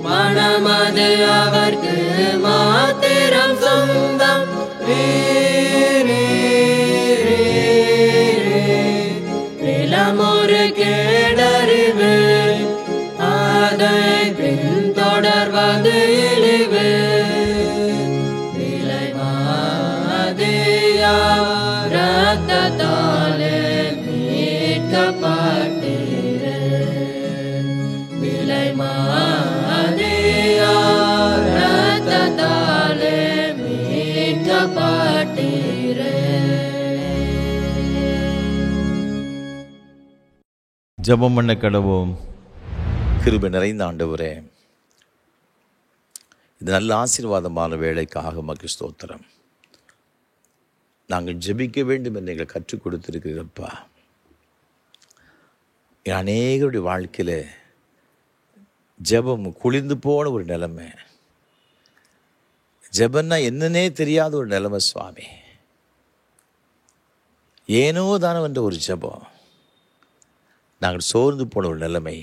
மனமது அவர்க்கு மாத்திரம் சொந்தம் நிலமொரு கேடறிவு அதை பின்தொடர்வது இழிவு. விலைமதியா இரத்தத்தாலே மீட்கப்பட்டீரேன். விலைமதியா இரத்தத்தாலே மீட்கப்பட்டீரேன். ஜெபம் பண்ண கடவோம். கிருபை நிறைந்த ஆண்டவரே, இது நல்ல ஆசீர்வாதமான வேலைக்காக உமக்கு ஸ்தோத்திரம். நாங்கள் ஜெபிக்க வேண்டும் என்று எங்களை கற்றுக் கொடுத்திருக்கிறப்பா. அநேகருடைய வாழ்க்கையில் ஜெபம் குளிர்ந்து போன ஒரு நிலைமை, ஜெபன்னா என்னன்னே தெரியாத ஒரு நிலைமை சுவாமி. ஏனோ தானவென்ற ஒரு ஜெபம், நாங்கள் சோர்ந்து போன ஒரு நிலைமை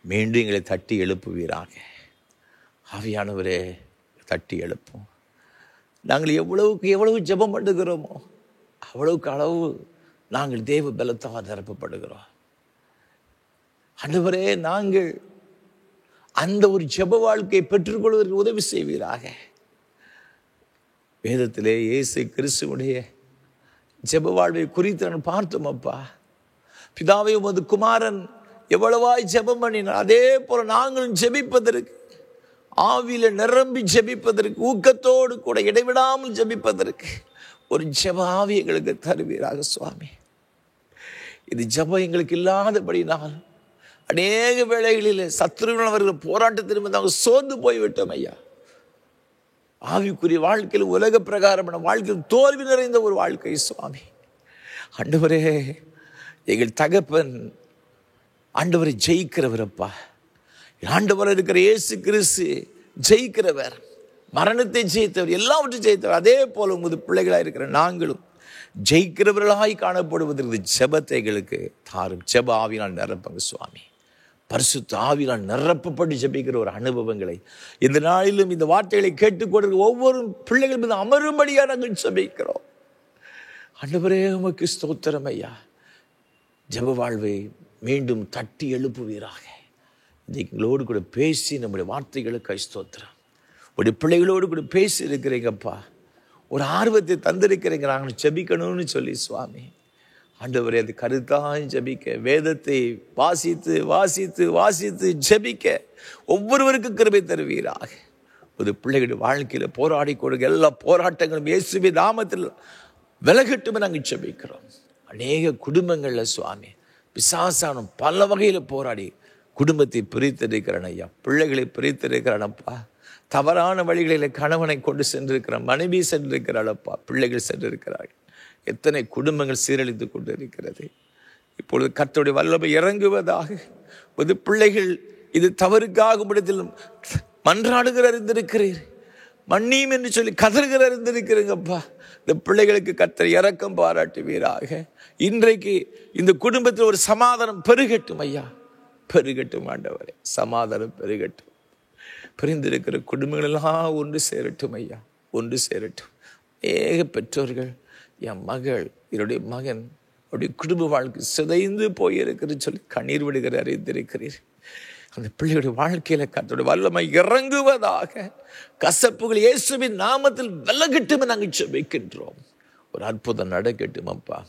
மீண்டும் எங்களை தட்டி எழுப்புவீராக. ஆவியானவரே, தட்டி எழுப்போம். நாங்கள் எவ்வளவு ஜெபம் பண்ணுகிறோமோ அவ்வளவுக்கு அளவு நாங்கள் தேவ பலத்தால் நிரப்பப்படுகிறோம். ஆண்டவரே, நாங்கள் அந்த ஒரு ஜெப வாழ்க்கையை பெற்றுக்கொள்வதற்கு உதவி செய்வீராக. வேதத்திலே இயேசு கிறிஸ்துவுடைய ஜெப வாழ்வை குறித்து நான் பார்த்தோம் அப்பா. பிதாவே, உமது குமாரன் எவ்வளவாய் ஜெபம் பண்ணினார், அதே போல நாங்களும் ஜெபிப்பதற்கு ஆவியில நிரம்பி ஜெபிப்பதற்கு, ஊக்கத்தோடு கூட இடைவிடாமல் ஜெபிப்பதற்கு ஒரு ஜெப ஆவி எங்களுக்கு தருவீராக சுவாமி. இது ஜெபம் எங்களுக்கு இல்லாதபடினால் அநேக வேளைகளில் சத்துருவினால் வருகிற போராட்டத்திலும் நாங்கள் சோர்ந்து போய்விட்டோம் ஐயா. ஆவிக்குரிய வாழ்க்கையில், உலக பிரகாரமான வாழ்க்கையில் தோல்வி நிறைந்த ஒரு வாழ்க்கை சுவாமி. ஆண்டவரே, எங்கள் தகப்பன் ஆண்டவரை ஜெயிக்கிறவரப்பா. ஆண்டவர் இருக்கிற இயேசு கிறிஸ்து ஜெயிக்கிறவர், மரணத்தை ஜெயித்தவர், எல்லாவற்றையும் ஜெயித்தவர். அதே போல உமது பிள்ளைகளாக இருக்கிற நாங்களும் ஜெயிக்கிறவர்களாய் காணப்படுவதற்கு ஜெபத்தை எங்களுக்கு தாரும். ஜெப ஆவினால் நிரப்புங்க சுவாமி. பரிசுத்த ஆவியால் நிரப்பப்பட்டு ஜெபிக்கிற ஒரு அனுபவங்களை இந்த நாளிலும் இந்த வார்த்தைகளை கேட்டுக்கொண்டு ஒவ்வொரு பிள்ளைகள் மீது அமரும்படியா நாங்கள் ஜெபிக்கிறோம். ஆண்டவரே, உமக்கு ஸ்தோத்திரம் ஐயா. ஜெப வாழ்வை மீண்டும் தட்டி எழுப்புவீராக. இன்னைக்கு எங்களோடு கூட பேசி நம்முடைய வார்த்தைகளுக்கு ஸ்தோத்திரம். உடைய பிள்ளைகளோடு கூட பேசி இருக்கிறீங்கப்பா. ஒரு ஆர்வத்தை தந்திருக்கிறீங்க நாங்கள் ஜெபிக்கணும்னு சொல்லி சுவாமி. ஆண்டவரே, அது கருத்தாய் ஜெபிக்க, வேதத்தை வாசித்து வாசித்து வாசித்து ஜெபிக்க ஒவ்வொருவருக்கும் கிருபை தருவீராக. ஒரு பிள்ளைகளுடைய வாழ்க்கையில் போராடி கொடுக்க எல்லா போராட்டங்களும் இயேசுவின் நாமத்தில் விலகட்டுமே நாங்கள் ஜெபிக்கிறோம். அநேக குடும்பங்களில் சுவாமி பிசாசானம் பல வகையில் போராடி குடும்பத்தை பிரித்திருக்கிறான் ஐயா. பிள்ளைகளை பிரித்திருக்கிறானப்பா. தவறான வழிகளில் கணவனை கொண்டு சென்றிருக்கிறான், மனைவி சென்றிருக்கிறாளப்பா, பிள்ளைகள் சென்றிருக்கிறார்கள். எத்தனை குடும்பங்கள் சீரழித்து கொண்டு இருக்கிறது. இப்பொழுது கர்த்தருடைய வல்லமை இறங்குவதாக. ஒரு பிள்ளைகள் இது தவறுக்காகும் இடத்திலும் மன்றாடுகிற அறிந்திருக்கிறீர், மன்னியும் என்று சொல்லி கதறுகிற அறிந்திருக்கிறீங்கப்பா. இந்த பிள்ளைகளுக்கு கர்த்தர் இரக்கம் பாராட்டுவீராக. இன்றைக்கு இந்த குடும்பத்தில் ஒரு சமாதானம் பெருகட்டும் ஐயா, பெருகட்டும் ஆண்டவரே, சமாதானம் பெருகட்டும். பிரிந்திருக்கிற குடும்பங்கள் எல்லாம் ஒன்று சேரட்டும் ஐயா, ஒன்று சேரட்டும். ஏக பெற்றோர்கள், என் மகள், என்னுடைய மகன், அவருடைய குடும்ப வாழ்க்கை சிதைந்து போயிருக்குன்னு சொல்லி கண்ணீர் விடுகிற அறிந்திருக்கிறீர். அந்த பிள்ளையுடைய வாழ்க்கையில கர்த்தருடைய வல்லமை இறங்குவதாக. கசப்புகள் இயேசுவின் நாமத்தில் விலகட்டும் நாங்கள் ஜெபிக்கின்றோம். ஒரு அற்புதம் நடக்கட்டும் அப்பா,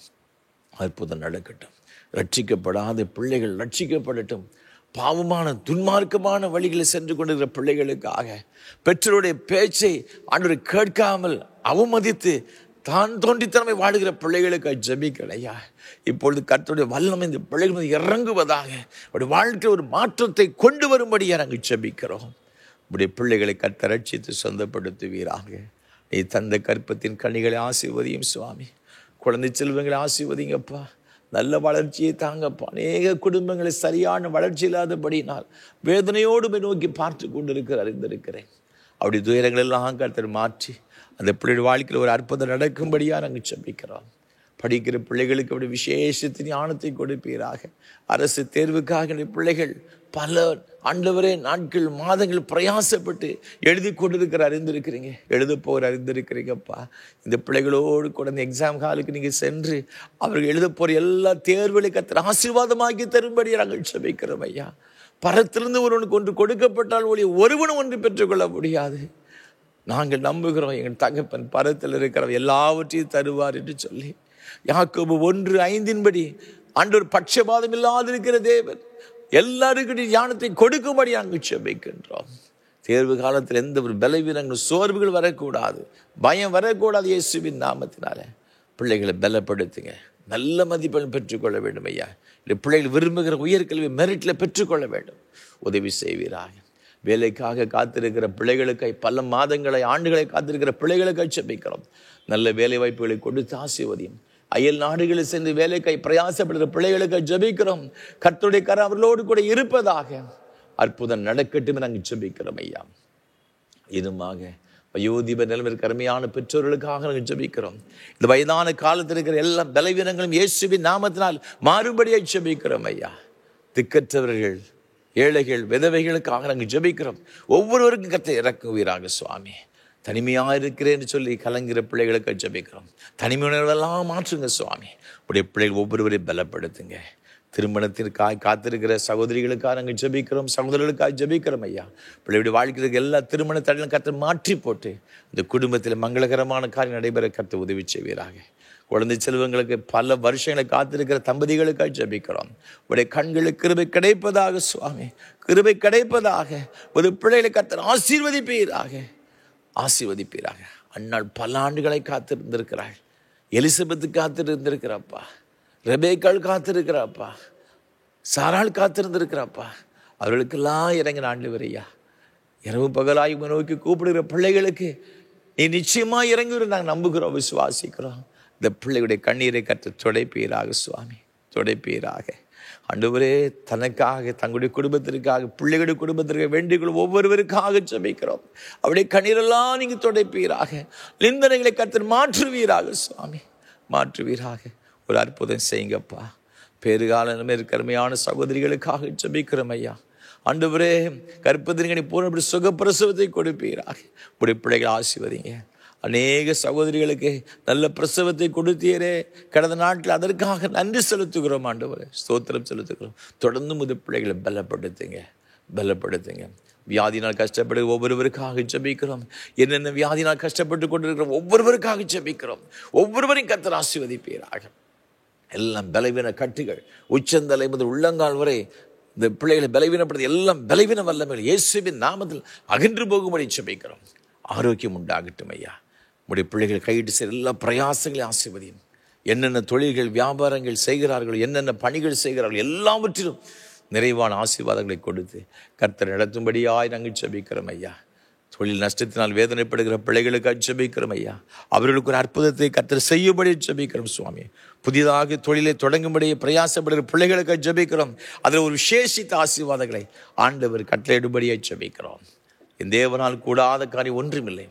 அற்புதம் நடக்கட்டும். ரட்சிக்கப்படாத பிள்ளைகள் ரட்சிக்கப்படட்டும். பாவமான துன்மார்க்கமான வழிகளை சென்று கொண்டிருக்கிற பிள்ளைகளுக்காக பெற்றோருடைய பேச்சை ஆண்டவரை கேட்காமல் அவமதித்து தான் தோன்றித்தனமை வாடுகிற பிள்ளைகளுக்கு ஜெபிக்கலையா. இப்பொழுது கர்த்தருடைய வல்லமை இந்த பிள்ளைகள் மீது இறங்குவதாக. அவருடைய வாழ்க்கையில் ஒரு மாற்றத்தை கொண்டு வரும்படியா நாங்கள் ஜெபிக்கிறோம். உடைய பிள்ளைகளை கர்த்தர் ரட்சித்து சொந்தப்படுத்துவீராக. நீ தந்த கற்பத்தின் கனிகளை ஆசீர்வதியும் சுவாமி. குழந்தை செல்வங்களை ஆசீர்வதிங்கப்பா. நல்ல வளர்ச்சியை தாங்கப்பா. அநேக குடும்பங்களை சரியான வளர்ச்சி இல்லாதபடினால் வேதனையோடு நோக்கி பார்த்து கொண்டு அறிந்திருக்கிறேன். அப்படி துயரங்கள் எல்லாம் கர்த்தர் மாற்றி அந்த பிள்ளைகள் வாழ்க்கையில் ஒரு அற்புதம் நடக்கும்படியாக நாங்கள் ஜெபிக்கிறோம். படிக்கிற பிள்ளைகளுக்கு அப்படி விசேஷத்தின் ஞானத்தை கொடுப்பீராக. அரசு தேர்வுக்காக பிள்ளைகள் பல ஆண்டவரே நாட்கள் மாதங்கள் பிரயாசப்பட்டு எழுதி கொண்டிருக்கிற அறிந்திருக்கிறீங்க, எழுத போகிற அறிந்திருக்கிறீங்கப்பா. இந்த பிள்ளைகளோடு கூட இந்த எக்ஸாம் ஹாலுக்கு நீங்கள் சென்று அவர்கள் எழுத போகிற எல்லா தேர்வுகளை கர்த்தர் ஆசீர்வாதமாக்கி தரும்படி நாங்கள் ஜெபிக்கிறோம் ஐயா. பரத்திலிருந்து ஒருவனுக்கு ஒன்று கொடுக்கப்பட்டால் ஒளி ஒருவனும் ஒன்று பெற்றுக்கொள்ள முடியாது. நாங்கள் நம்புகிறோம் எங்கள் தகப்பன் பரத்தில் இருக்கிற எல்லாவற்றையும் தருவார் என்று சொல்லி. யாக்கோபு 1:5 ஆண்டவர் பட்சபாதம் இல்லாதிருக்கிற தேவன் எல்லாருக்கும் ஞானத்தை கொடுக்கும்படி நாங்கள் ஜெபிக்கின்றோம். தேர்வு காலத்தில் எந்த ஒரு பலவீனங்கள் சோர்வுகள் வரக்கூடாது, பயம் வரக்கூடாது. இயேசுவின் நாமத்தினால பிள்ளைகளை பலப்படுத்துங்க. நல்ல மதிப்பெண் பெற்றுக்கொள்ள வேண்டும் ஐயா. பிள்ளைகள் விரும்புகிற உயர்கல்வி மெரிட்டில் பெற்றுக்கொள்ள வேண்டும். உதவி செய்வீராக. வேலைக்காக காத்திருக்கிற பிள்ளைகளுக்கு பல மாதங்களை ஆண்டுகளை காத்திருக்கிற பிள்ளைகளுக்கு ஜெபிக்கிறோம். நல்ல வேலை வாய்ப்புகளை கொடுத்து ஆசீர்வதியும். அயல் நாடுகளில் சென்று வேலைக்காய் பிரயாசப்படுகிற பிள்ளைகளுக்கு ஜெபிக்கிறோம். கர்த்தருடைய கரம் அவர்களோடு கூட இருப்பதாக. அற்புதம் நடக்கட்டும் நாங்கள் ஜெபிக்கிறோம் ஐயா. இதுமாக வயோதிப நிலைமைக்கு அருமையான பெற்றோர்களுக்காக நாங்கள் ஜெபிக்கிறோம். இந்த வயதான காலத்தில் இருக்கிற எல்லா பலவீனங்களும் இயேசுவின் நாமத்தினால் மாறும்படியாக ஜெபிக்கிறோம் ஐயா. திக்கற்றவர்கள், ஏழைகள், விதவைகளுக்காக நாங்கள் ஜெபிக்கிறோம். ஒவ்வொருவருக்கும் கர்த்தர் இறக்குவீராக சுவாமி. தனிமையாக இருக்கிறேன்னு சொல்லி கலங்குகிற பிள்ளைகளுக்கு ஜெபிக்கிறோம். தனிமையுணர்வெல்லாம் மாற்றுங்க சுவாமி. உடைய பிள்ளைகள் ஒவ்வொருவரையும் பலப்படுத்துங்க. திருமணத்திற்காக காத்திருக்கிற சகோதரிகளுக்காக நாங்கள் ஜெபிக்கிறோம், சகோதரர்களுக்காக ஜெபிக்கிறோம் ஐயா. பிள்ளையுடைய வாழ்க்கைக்கு எல்லா திருமண தடையும் கர்த்தர் மாற்றி போட்டு இந்த குடும்பத்தில் மங்களகரமான காரியம் நடைபெற கர்த்தர் உதவி செய்வீராக. குழந்தை செல்வங்களுக்கு பல வருஷங்களை காத்திருக்கிற தம்பதிகளுக்காக ஜெபிக்கிறோம். உடைய கண்களுக்கு கிருபை கிடைப்பதாக சுவாமி, கிருபை கிடைப்பதாக. ஒரு பிள்ளைகளை கர்த்தர் ஆசீர்வதிப்பீராக, ஆசீர்வதிப்பீராக. அன்னாள் பல ஆண்டுகளை காத்திருந்திருக்கிறாள். எலிசபெத்து காத்திருந்திருக்கிறாப்பா, ரெபேக்காள் காத்திருக்கிறாப்பா, சாராள் காத்திருந்திருக்கிறாப்பா. அவர்களுக்கெல்லாம் இறங்கின ஆண்டவரையா, இரவு பகலாய் நோக்கி கூப்பிடுகிற பிள்ளைகளுக்கு நீ நிச்சயமா இறங்கி நாங்கள் நம்புகிறோம், விசுவாசிக்கிறோம். இந்த பிள்ளைகளுடைய கண்ணீரை கர்த்தர் துடைப்பீராக சுவாமி, துடைப்பீராக. ஆண்டவரே, தனக்காக, தங்களுடைய குடும்பத்திற்காக, பிள்ளைகளுடைய குடும்பத்திற்காக வேண்டிக் ஒவ்வொருவருக்காக ஜெபிக்கிறோம். அவருடைய கண்ணீரெல்லாம் நீங்க துடைப்பீராக. நிந்தனைகளை கர்த்தர் மாற்றுவீராக சுவாமி, மாற்றுவீராக. ஒரு அற்புதம் செய்யுங்கப்பா. பேறுகாலம் இருக்கிறமையான சகோதரிகளுக்காக ஜெபிக்கிறோம் ஐயா. ஆண்டவரே, கற்பத்திற்கு பூர்ணப்படி சுகப்பிரசவத்தை கொடுப்பீராக. உடைய பிள்ளைகளை ஆசீர்வதிங்க. அநேக சகோதரிகளுக்கு நல்ல பிரசவத்தை கொடுத்தீரே, கடந்த நாட்டில் அதற்காக நன்றி செலுத்துகிறோம் ஆண்டவரே, ஸ்தோத்திரம் செலுத்துகிறோம். தொடர்ந்து முது பிள்ளைகளை பலப்படுத்துங்க, பலப்படுத்துங்க. வியாதினால் கஷ்டப்படுகிற ஒவ்வொருவருக்காக ஜெபிக்கிறோம். என்னென்ன வியாதினால் கஷ்டப்பட்டு கொண்டிருக்கிறோம் ஒவ்வொருவருக்காக ஜெபிக்கிறோம். ஒவ்வொருவரையும் கர்த்தர் ஆசீர்வதிப்பீராக. எல்லாம் பலவீன கட்டுகள் உச்சந்தலை முதல் உள்ளங்கால் வரை இந்த பிள்ளைகளை பலவீனப்படுத்தி எல்லாம் பலவீன வல்லமைகள் இயேசுவின் நாமத்தில் அகன்று போகும்படி ஜெபிக்கிறோம். ஆரோக்கியம் உண்டாகட்டும் ஐயா. உடைய பிள்ளைகள் கையிட்டு செய்கிற எல்லா பிரயாசங்களையும் ஆசீர்வதியும். என்னென்ன தொழில்கள் வியாபாரங்கள் செய்கிறார்கள், என்னென்ன பணிகள் செய்கிறார்கள், எல்லாவற்றிலும் நிறைவான ஆசீர்வாதங்களை கொடுத்து கர்த்தர் நடத்தும்படியாய் நாங்கள் ஜெபிக்கிறோம் ஐயா. தொழில் நஷ்டத்தினால் வேதனைப்படுகிற பிள்ளைகளுக்கு ஜெபிக்கிறோம் ஐயா. அவர்களுக்கு ஒரு அற்புதத்தை கர்த்தர் செய்யும்படி ஜெபிக்கிறோம் சுவாமி. புதிதாக தொழிலை தொடங்கும்படியே பிரயாசப்படுகிற பிள்ளைகளுக்கு ஜெபிக்கிறோம். அதில் ஒரு விசேஷித்த ஆசீர்வாதங்களை ஆண்டவர் கட்டளையிடும்படியே ஜெபிக்கிறோம். என் தேவனால் கூடாத காரியம் ஒன்றுமில்லை.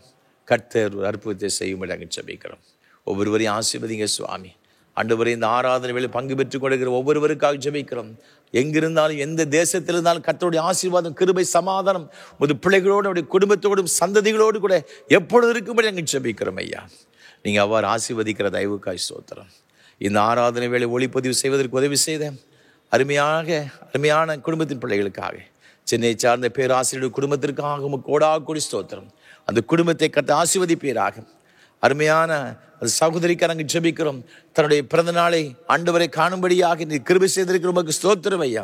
கர்த்தர் ஒரு அற்புதத்தை செய்யும்படி நாங்கள் ஜெபிக்கிறோம். ஒவ்வொருவரையும் ஆசீர்வதிங்க சுவாமி. ஆண்டவரே, இந்த ஆராதனை வேலை பங்கு பெற்றுக் கொடுக்கிற ஒவ்வொருவருக்காக ஜெபிக்கிறோம். எங்கிருந்தாலும் எந்த தேசத்தில் இருந்தாலும் கர்த்தருடைய ஆசீர்வாதம், கிருபை, சமாதானம் ஒரு பிள்ளைகளோடு, அவருடைய குடும்பத்தோடும் சந்ததிகளோடு கூட எப்பொழுது இருக்கும்படி நாங்கள் ஜெபிக்கிறோம் ஐயா. நீங்கள் அவ்வாறு ஆசீர்வதிக்கிற தயவுக்காய் ஸ்தோத்திரம். இந்த ஆராதனை வேலை ஒளிப்பதிவு செய்வதற்கு உதவி செய்த அருமையான குடும்பத்தின் பிள்ளைகளுக்காக, சென்னை சார்ந்த பேராசிரியர் குடும்பத்திற்காக கோடி ஸ்தோத்திரம். அந்த குடும்பத்தை கர்த்தர் ஆசீர்வதிப்பீராக. அருமையான அது சகோதரிக்கு நாங்கள் ஜெபிக்கிறோம். தன்னுடைய பிறந்த நாளை ஆண்டவரை காணும்படியாக நீ கிருபை செய்திருக்கிற உமக்கு ஸ்தோத்திரம் ஐயா.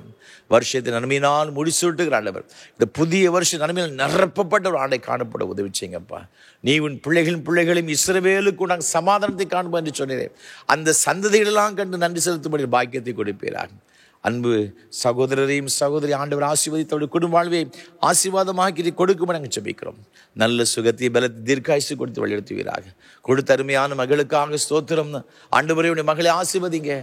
வருஷத்தை நன்மையினால் முடிசூட்டுகிற ஆண்டவர், இந்த புதிய வருஷம் நன்மையில் நிரப்பப்பட்ட ஒரு ஆண்டை காணப்பட உதவி செய்யுங்கப்பா. நீ உன் பிள்ளைகளையும் இஸ்ரவேலுக்கு நாங்கள் சமாதானத்தை காண்போம் என்று சொன்னேன். அந்த சந்ததிகளெல்லாம் கண்டு நன்றி செலுத்தும்படி பாக்கியத்தை கொடுப்பீராக. அன்பு சகோதரரையும் சகோதரி ஆண்டவர் ஆசீர்வதித்தவருடைய குடும்ப வாழ்வை ஆசீர்வாதமாக்கி கொடுக்கும்படி நாங்கள் ஜெபிக்கிறோம். நல்ல சுகத்தை, பலத்தை, தீர்க்காயுசு கொடுத்து வழிநடத்துவீராக. கொடுத்த அருமையான மகளுக்காக ஸ்தோத்திரம். ஆண்டவரே, உடைய மகளை ஆசீர்வதிங்க,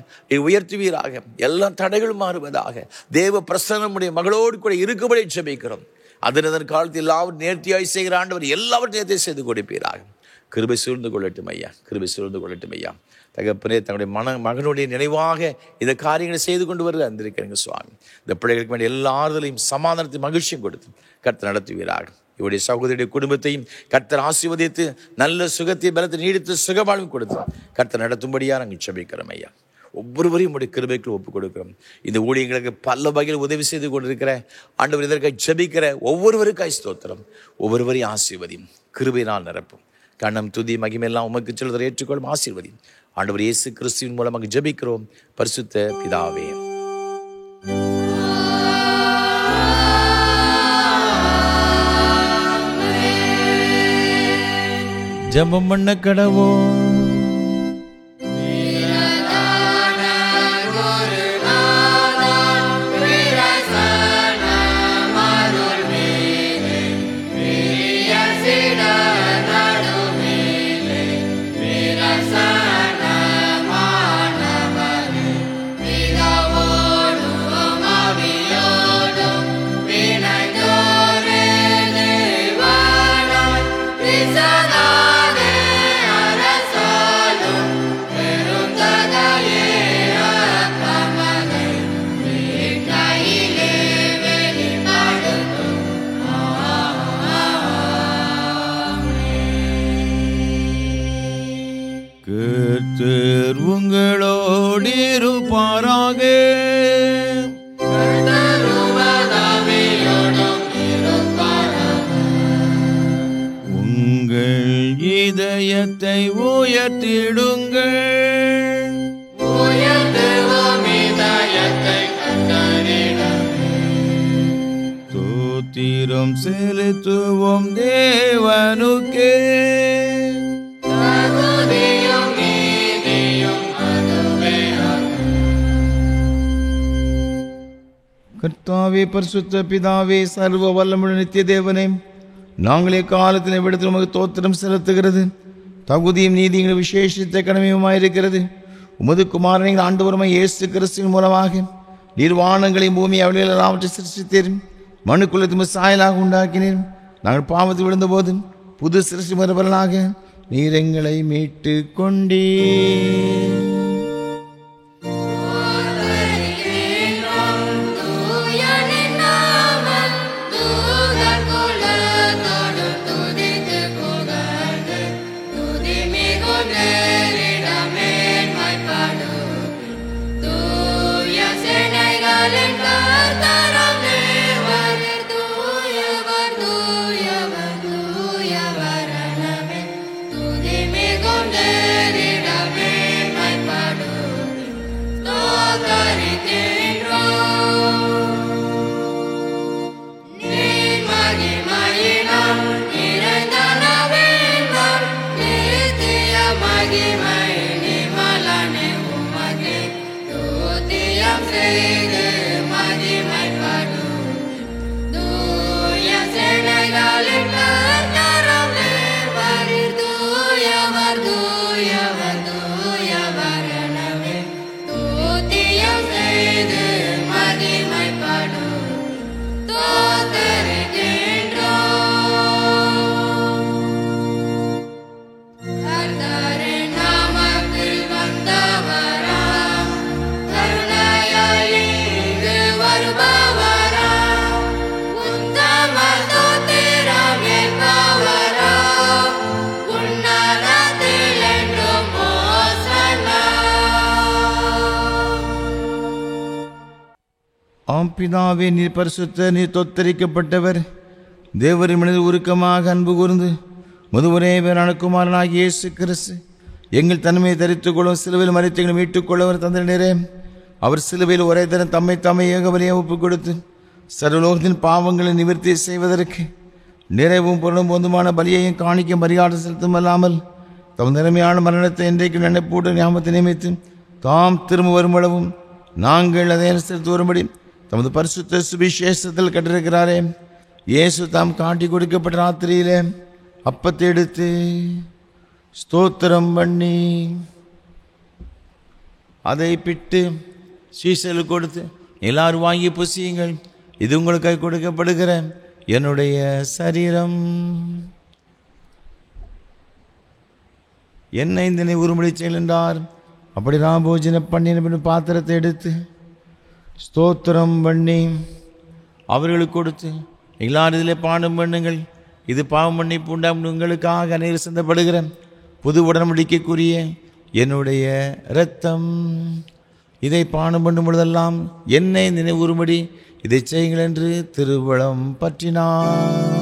உயர்த்துவீராக. எல்லா தடைகளும் மாறுவதாக. தேவ பிரசன்னமுடைய மகளோடு கூட இருக்கும்படி ஜெபிக்கிறோம். அதன் காலத்தில் எல்லாவற்றும் நேர்த்தியாய் செய்கிற ஆண்டவர் எல்லாவற்றையும் நேர்த்தியை செய்து கொடுப்பீராக. கிருபை சூழ்ந்து கொள்ளட்டும் ஐயா, கிருபை சூழ்ந்து கொள்ளட்டும் ஐயா. தகப்பனே, தன்னுடைய மகனுடைய நினைவாக இந்த காரியங்களை செய்து கொண்டு வருகிற அந்திருக்கிறீங்க சுவாமி. இந்த பிள்ளைகளுக்கு வேண்டிய எல்லா ஆறுதலையும் சமாதானத்தையும் மகிழ்ச்சியும் கொடுத்து கர்த்தர் நடத்துவீராக. இவருடைய சகோதரிய குடும்பத்தையும் கர்த்தர் ஆசீர்வதித்து நல்ல சுகத்தை, பலத்தை நீடித்து சுகவாழ்வும் கொடுத்து கர்த்தர் நடத்தும்படியா நாங்கள் ஜெபிக்கிறோம் ஐயா. ஒவ்வொருவரையும் உடைய கிருபைக்கு ஒப்புக் கொடுக்கிறோம். இந்த ஊழியர்களுக்கு பல வகையில் உதவி செய்து கொண்டிருக்கிற ஆண்டவர், இதற்காக ஜெபிக்கிற ஒவ்வொருவருக்காய் ஸ்தோத்திரம். ஒவ்வொருவரையும் ஆசீர்வதியும், கிருபையினால் நிரப்பும். கண்ணம், துதி, மகிமையெல்லாம் உமக்கு சொல்வதை ஏற்றுக்கொள்ளும். ஆசீர்வதி ஆண்டவர் இயேசு கிறிஸ்துவின் மூலமாக ஜெபிக்கிறோம் பரிசுத்த பிதாவே. ஜெபம் பண்ண கடவோம். Arasa இதயத்தை உயர்த்திடுங்கள். உயர்த்துவோம் இதயத்தை கர்த்தரிடம். ஸ்தோத்திரம் செலுத்துவோம் தேவனுக்கே. தகுதியும் நீதியும் அதுவே ஆகும். கர்த்தாவே, பரிசுத்த பிதாவே, சர்வ வல்லமுள்ள நித்திய தேவனே, நாங்களே காலத்தில் விடத்தில் உமக்கு தோத்திரம் செலுத்துகிறது. தகுதியும் நீதியும் விசேஷித்த கடமையுமாயிருக்கிறது. உமது குமாரனை ஆண்டவருமாய் இயேசு கிறிஸ்துவின் மூலமாக நிர்வாணங்களையும் பூமி அவளில் எல்லாவற்றை சிருஷ்டித்தீர். மனுக்குலத்து சாயலாக உண்டாக்கினீர். நாங்கள் பாவத்தில் விழுந்தபோது புது சிருஷ்டி மறுபலனாக நீர் எங்களை மீட்டு கொண்டீர். பிதாவே, நீர் பரிசுத்த, நீர் தொத்தரிக்கப்பட்டவர். தேவரின் மனித உருக்கமாக அன்பு கூர்ந்து முதுவரே பேரான குமாரனாகிய இயேசு கிறிஸ்து எங்கள் தன்மையை தரித்துக் கொள்ளும் சிலுவையில் மரித்து எங்களை மீட்டுக் கொள்ளவர் தந்தனரே. அவர் சிலுவையில் ஒரே தரம் தம்மை ஏகபலியாக ஒப்புக் கொடுத்து சர்வலோகத்தின் பாவங்களை நிவர்த்தி செய்வதற்கு நிறைவும் பொருளும் பொதுமான பலியையும் காணிக்கும் பரிகாரம் செலுத்தும் அல்லாமல் தம் திறமையான மரணத்தை இன்றைக்கு நினைப்பூட்ட ஞாபகத்தை நியமித்து தாம் திரும்ப வரும்பளவும் நாங்கள் அதை அனுசரித்து வரும்படி தமது பரிசுத்த சுவிசேஷத்தில் கட்டிருக்கிறாரே. இயேசு தாம் காட்டி கொடுக்கப்பட்ட ராத்திரியிலே அப்பத்தை எடுத்து ஸ்தோத்திரம் பண்ணி அதை பிட்டு சீசலுக்கு கொடுத்து, எல்லாரும் வாங்கி புசியுங்கள், இது உங்களுக்கு கொடுக்கப்படுகிற என்னுடைய சரீரம். என்னை இந்த உருமுடி செல்கின்றார். அப்படி ராபோஜன பண்ணின பின் பாத்திரத்தை எடுத்து ஸ்தோத்திரம் பண்ணி அவர்களுக்கு கொடுத்து, எல்லாரும் இதிலே பானம் பண்ணுங்கள், இது பாவம் மன்னிப்பு உண்டாம் உங்களுக்காக அநேகர் சிந்தப்படுகிற புது உடன்படிக்கைக்குரிய என்னுடைய இரத்தம். இதை பானம் பண்ணும் பொழுதெல்லாம் என்னை நினைவுறும்படி இதை செய்யுங்கள் என்று திருவளம் பற்றினார்.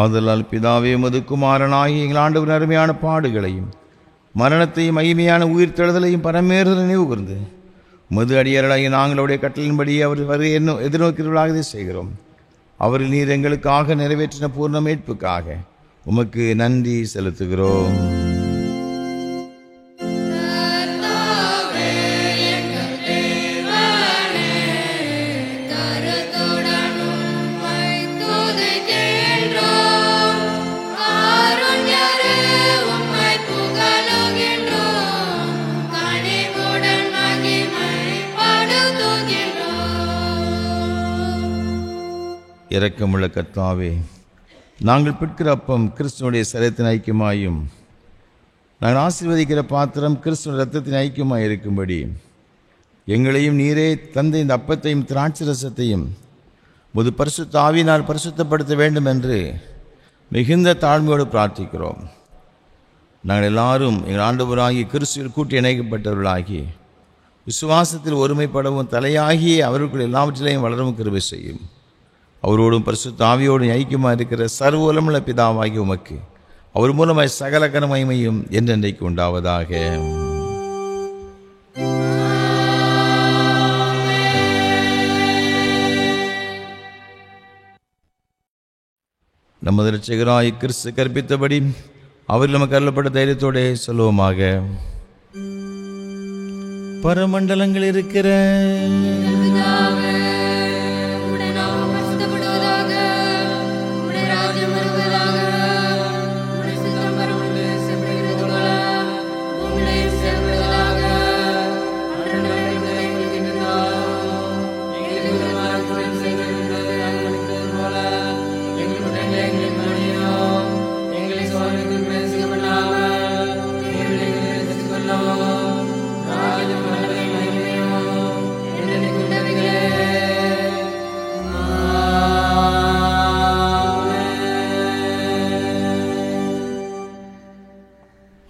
ஆதலால் பிதாவே, உமது குமாரனாகி எங்கள் ஆண்டவர் அருமையான பாடுகளையும் மரணத்தையும் மகிமையான உயிர்த்தெழுதலையும் பரமேறுதலை நினைவு கூர்ந்து உமது அடியார்களாகி நாங்களுடைய கட்டளின்படி அவர் வருகை எதிர்நோக்கிறவர்களாக செய்கிறோம். அவரில் நீர் எங்களுக்காக நிறைவேற்றின பூர்ண மீட்புக்காக உமக்கு நன்றி செலுத்துகிறோம். இரக்கமுள்ள கர்த்தாவே, நாங்கள் பிற்கிற அப்பம் கிறிஸ்துவனுடைய சரீரத்தின் ஐக்கியமாயும் நாங்கள் ஆசீர்வதிக்கிற பாத்திரம் கிறிஸ்துவ இரத்தத்தின் ஐக்கியமாக இருக்கும்படி எங்களையும் நீரே தந்த இந்த அப்பத்தையும் திராட்சை ரசத்தையும் முது பரிசுத்த ஆவியினால் பரிசுத்தப்படுத்த வேண்டும் என்று மிகுந்த தாழ்மையோடு பிரார்த்திக்கிறோம். நாங்கள் எல்லாரும் எங்கள் ஆண்டவராகி கிறிஸ்துவில் கூட்டி இணைக்கப்பட்டவர்களாகி விசுவாசத்தில் ஒருமைப்படவும் தலையாகி அவர்களுக்குள் எல்லாவற்றிலையும் வளரவும் கிருபை செய்யும். அவரோடும் பரிசுத்த ஆவியோடும் ஐக்கியமாக இருக்கிற சர்வ வல்லமையுள்ள பிதாவாகி உமக்கு அவர் மூலமாய் சகல கன மகிமையும் என்றென்றைக்கு உண்டாவதாக. நமது இரட்சகராய் கிறிஸ்து கற்பித்தபடி அவர் நமக்கு அருளப்பட்ட தைரியத்தோடு சொல்லுவோமாக. பரமண்டலங்கள் இருக்கிற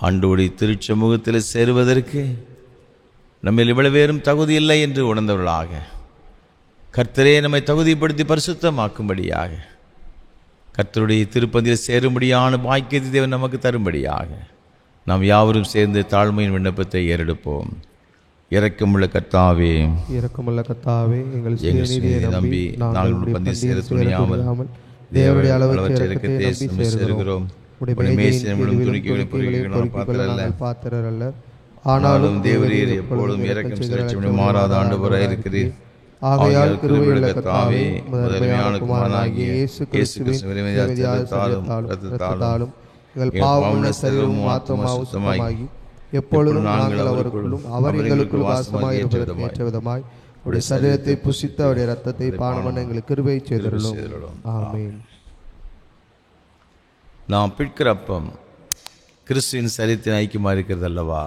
ஆண்டோடி திருச்சமூகத்தில் சேருவதற்கு நம்ம இவ்வளவு பேரும் தகுதி இல்லை என்று உணர்ந்தவர்களாக கர்த்தரே நம்மை தகுதிப்படுத்தி பரிசுத்தமாக்கும்படியாக கர்த்தருடைய திருப்பதியில் சேரும்படியான பாக்கியத்தை தேவன் நமக்கு தரும்படியாக நாம் யாவரும் சேர்ந்து தாழ்மையின் விண்ணப்பத்தை ஏறெடுப்போம். இரக்கமுள்ள கர்த்தாவே, எங்கள் நீதியை நம்பி நாங்கள் பந்தி சேர துணியாமல் தேவனுடைய அளவற்ற இரக்கத்தை சேருகிறோம். பாத்திரரல்ல, ஆனாலும் தேவரீர் எப்பொழுதும் இரக்கம் சிறச்சம் மாறாத ஆண்டவராய் இருக்கிறீர். ஆகையால் கிருபையுள்ள கர்த்தாவே, முதன்மையான குமாரனாகிய இயேசு கிறிஸ்துவின் இரத்தத்தாலும் எங்கள் பாவமுள்ள சரீரமும் ஆத்துமாவும் சுத்தமாகி எப்பொழுதும் நாங்கள் அவருக்குள்ளும் அவர் எங்களுக்குள் வாசமாய் இருப்பதற்கு ஏற்ற விதமாய் அவருடைய சரீரத்தை புசித்து அவருடைய இரத்தத்தை பானம் பண்ண எங்களுக்கு கிருபை செய்துள்ளோம். ஆமென். நாம் பிற்கிற அப்பம் கிறிஸ்துவின் சரீரத்தின் ஐக்கியமாக இருக்கிறது அல்லவா?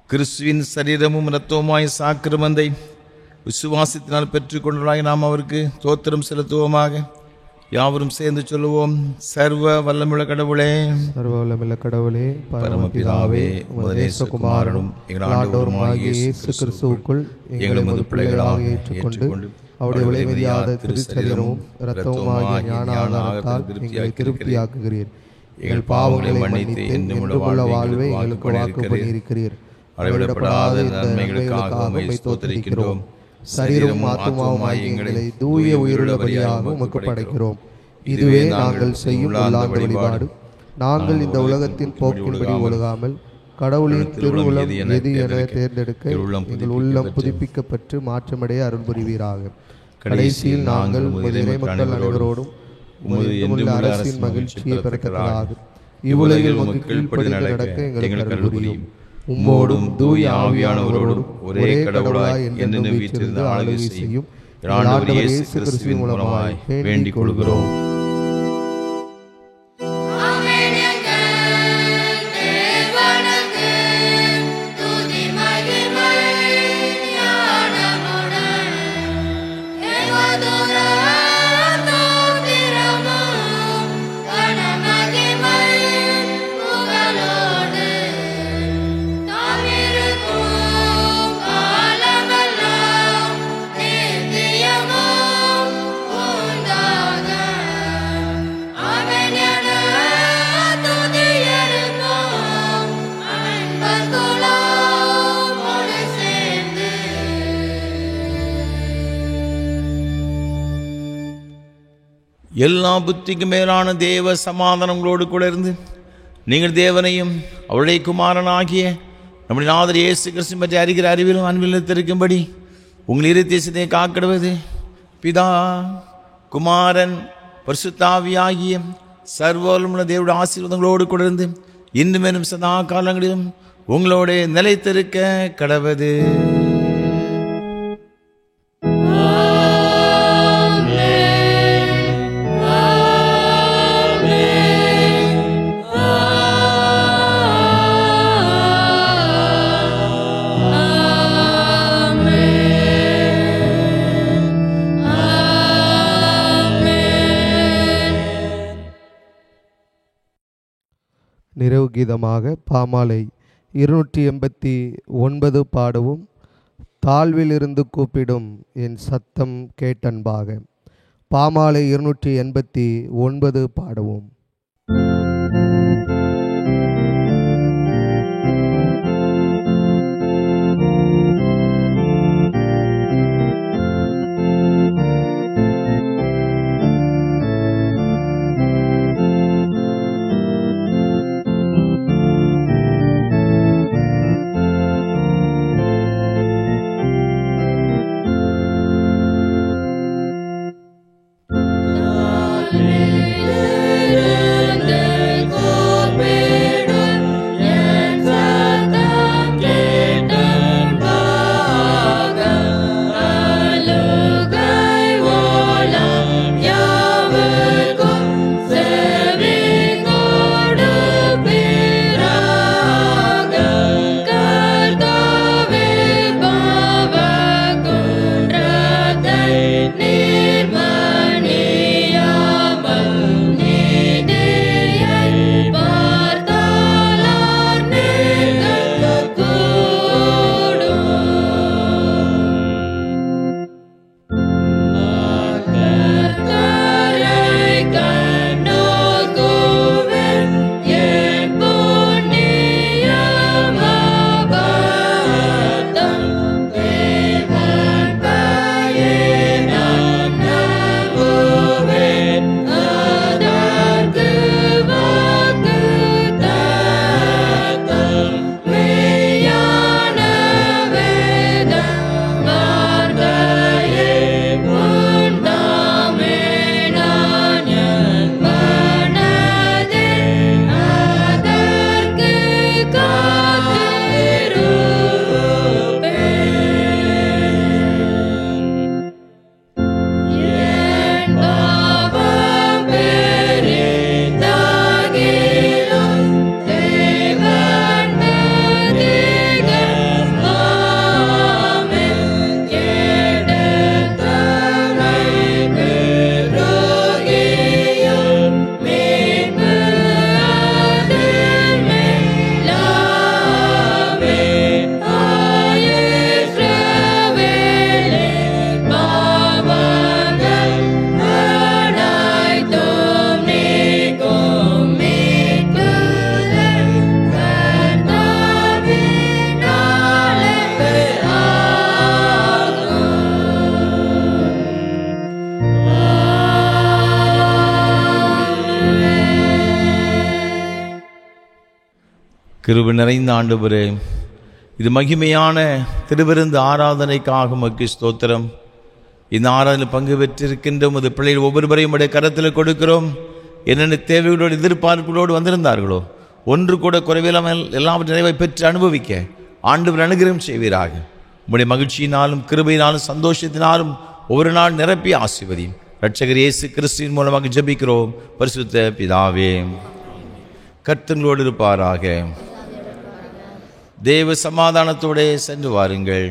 கிறிஸ்துவின் சரீரமும் இரத்தமுமாய் சாக்கிரமந்தை விசுவாசத்தினால் பெற்றுக்கொண்டவர்களாய் நாம் அவருக்கு தோத்திரம் செலுத்துவோமாக. யாவரும் சேர்ந்து சொல்லுவோம். சர்வ வல்லமுள்ள கடவுளே, சர்வ வல்லமுள்ள கடவுளே, பரமபிதாவே, குமாரனும் எங்கள் ஆண்டவருமாகிய இயேசு கிறிஸ்துவுக்குள் எங்களை உமது பிள்ளைகளாக ஏற்றுக்கொண்டு அவருடைய விலைமதியாத திருச்சரீரமும் இரத்தமுமாகிய ஞான ஆதாரத்தால் எங்களை திருப்தியாக்குகிறீர். எங்கள் பாவங்களை மன்னித்து என்றுமுள்ள வாழ்வை எங்களுக்கு வாக்கு பண்ணியிருக்கிறீர். அளவிடப்படாத நன்மைகளுக்காக உம்மை ஸ்தோத்திரிக்கிறோம். சரீரமும் ஆத்துமாவுமாய் எங்களை தூய உயிருள்ள பலியாக உமக்கு படைக்கிறோம். இதுவே நாங்கள் செய்யும் உள்ளார்ந்த வழிபாடு. நாங்கள் இந்த உலகத்தின் போக்கின்படி ஒழுகாமல் கடவுளின் திருவுளம் எது என தேர்ந்தெடுக்க எங்கள் உள்ளம் புதுப்பிக்கப்பட்டு மாற்றமடைய அருள் புரிவீராக. கடைசியில் நாங்கள் உமது இறைமக்கள் அனைவரோடும் உமது அரசின் மகிழ்ச்சியை பெறத்தக்கதாக இவ்வுலகில் உமக்கு கீழ்ப்படிந்து நடக்க எங்களுக்கு அருள் புரியும். உம்மோடும் தூய ஆவியானவரோடும் ஒரே கடவுளாய் என்று வீற்றிருந்து ஆளுகை செய்யும் ஆண்டவர் இயேசு கிறிஸ்துவின் மூலமாய் வேண்டிக் கொள்கிறோம். எல்லா புத்திக்கும் மேலான தேவ சமாதானம் உங்களோடு கூட இருந்து நீங்கள் தேவனையும் அவருடைய குமாரனாகிய நம்முடைய நாதர் இயேசு கிறிஸ்து பற்றி அறிகிற அறிவிலும் அன்பிலும் இருக்கும்படி உங்கள் இருதயத்தை காக்கிடுவது பிதா குமாரன் பரிசுத்தாவியாகிய சர்வவல்லமையுள்ள தேவனுடைய ஆசீர்வாதங்களோடு கூட இருந்து இன்னும் மேலும் சதா காலங்களிலும் உங்களோட நிலைத்திருக்க கடவது. நிறைவு கீதமாக பாமாலை 289 பாடவும். தாழ்விலிருந்து கூப்பிடும் என் சத்தம் கேட்டன்பாக. பாமாலை 289 பாடவும். கிருபை நிறைந்த ஆண்டவரே, இது மகிமையான திருவிருந்து ஆராதனைக்காக உமக்கு ஸ்தோத்திரம். இந்த ஆராதனையில் பங்கு பெற்றிருக்கின்ற உமது பிள்ளைகள் ஒவ்வொருவரையும் உடைய கரத்தில் கொடுக்கிறோம். என்னென்ன தேவைகளோடு எதிர்பார்ப்புகளோடு வந்திருந்தார்களோ ஒன்று கூட குறைவில்லாமல் எல்லாவற்றையும் நிறைவை பெற்று அனுபவிக்க ஆண்டவர் அனுகிரகம் செய்வீராக. உம்முடைய மகிழ்ச்சியினாலும் கிருபையினாலும் சந்தோஷத்தினாலும் ஒவ்வொரு நாள் நிரப்பி ஆசீர்வதியும். இரட்சகர் இயேசு கிறிஸ்துவின் மூலமாக ஜெபிக்கிறோம் பரிசுத்த பிதாவே. கர்த்தர்களோடு இருப்பாராக. தேவ சமாதானத்தோടെ சென்று வாருங்கள்.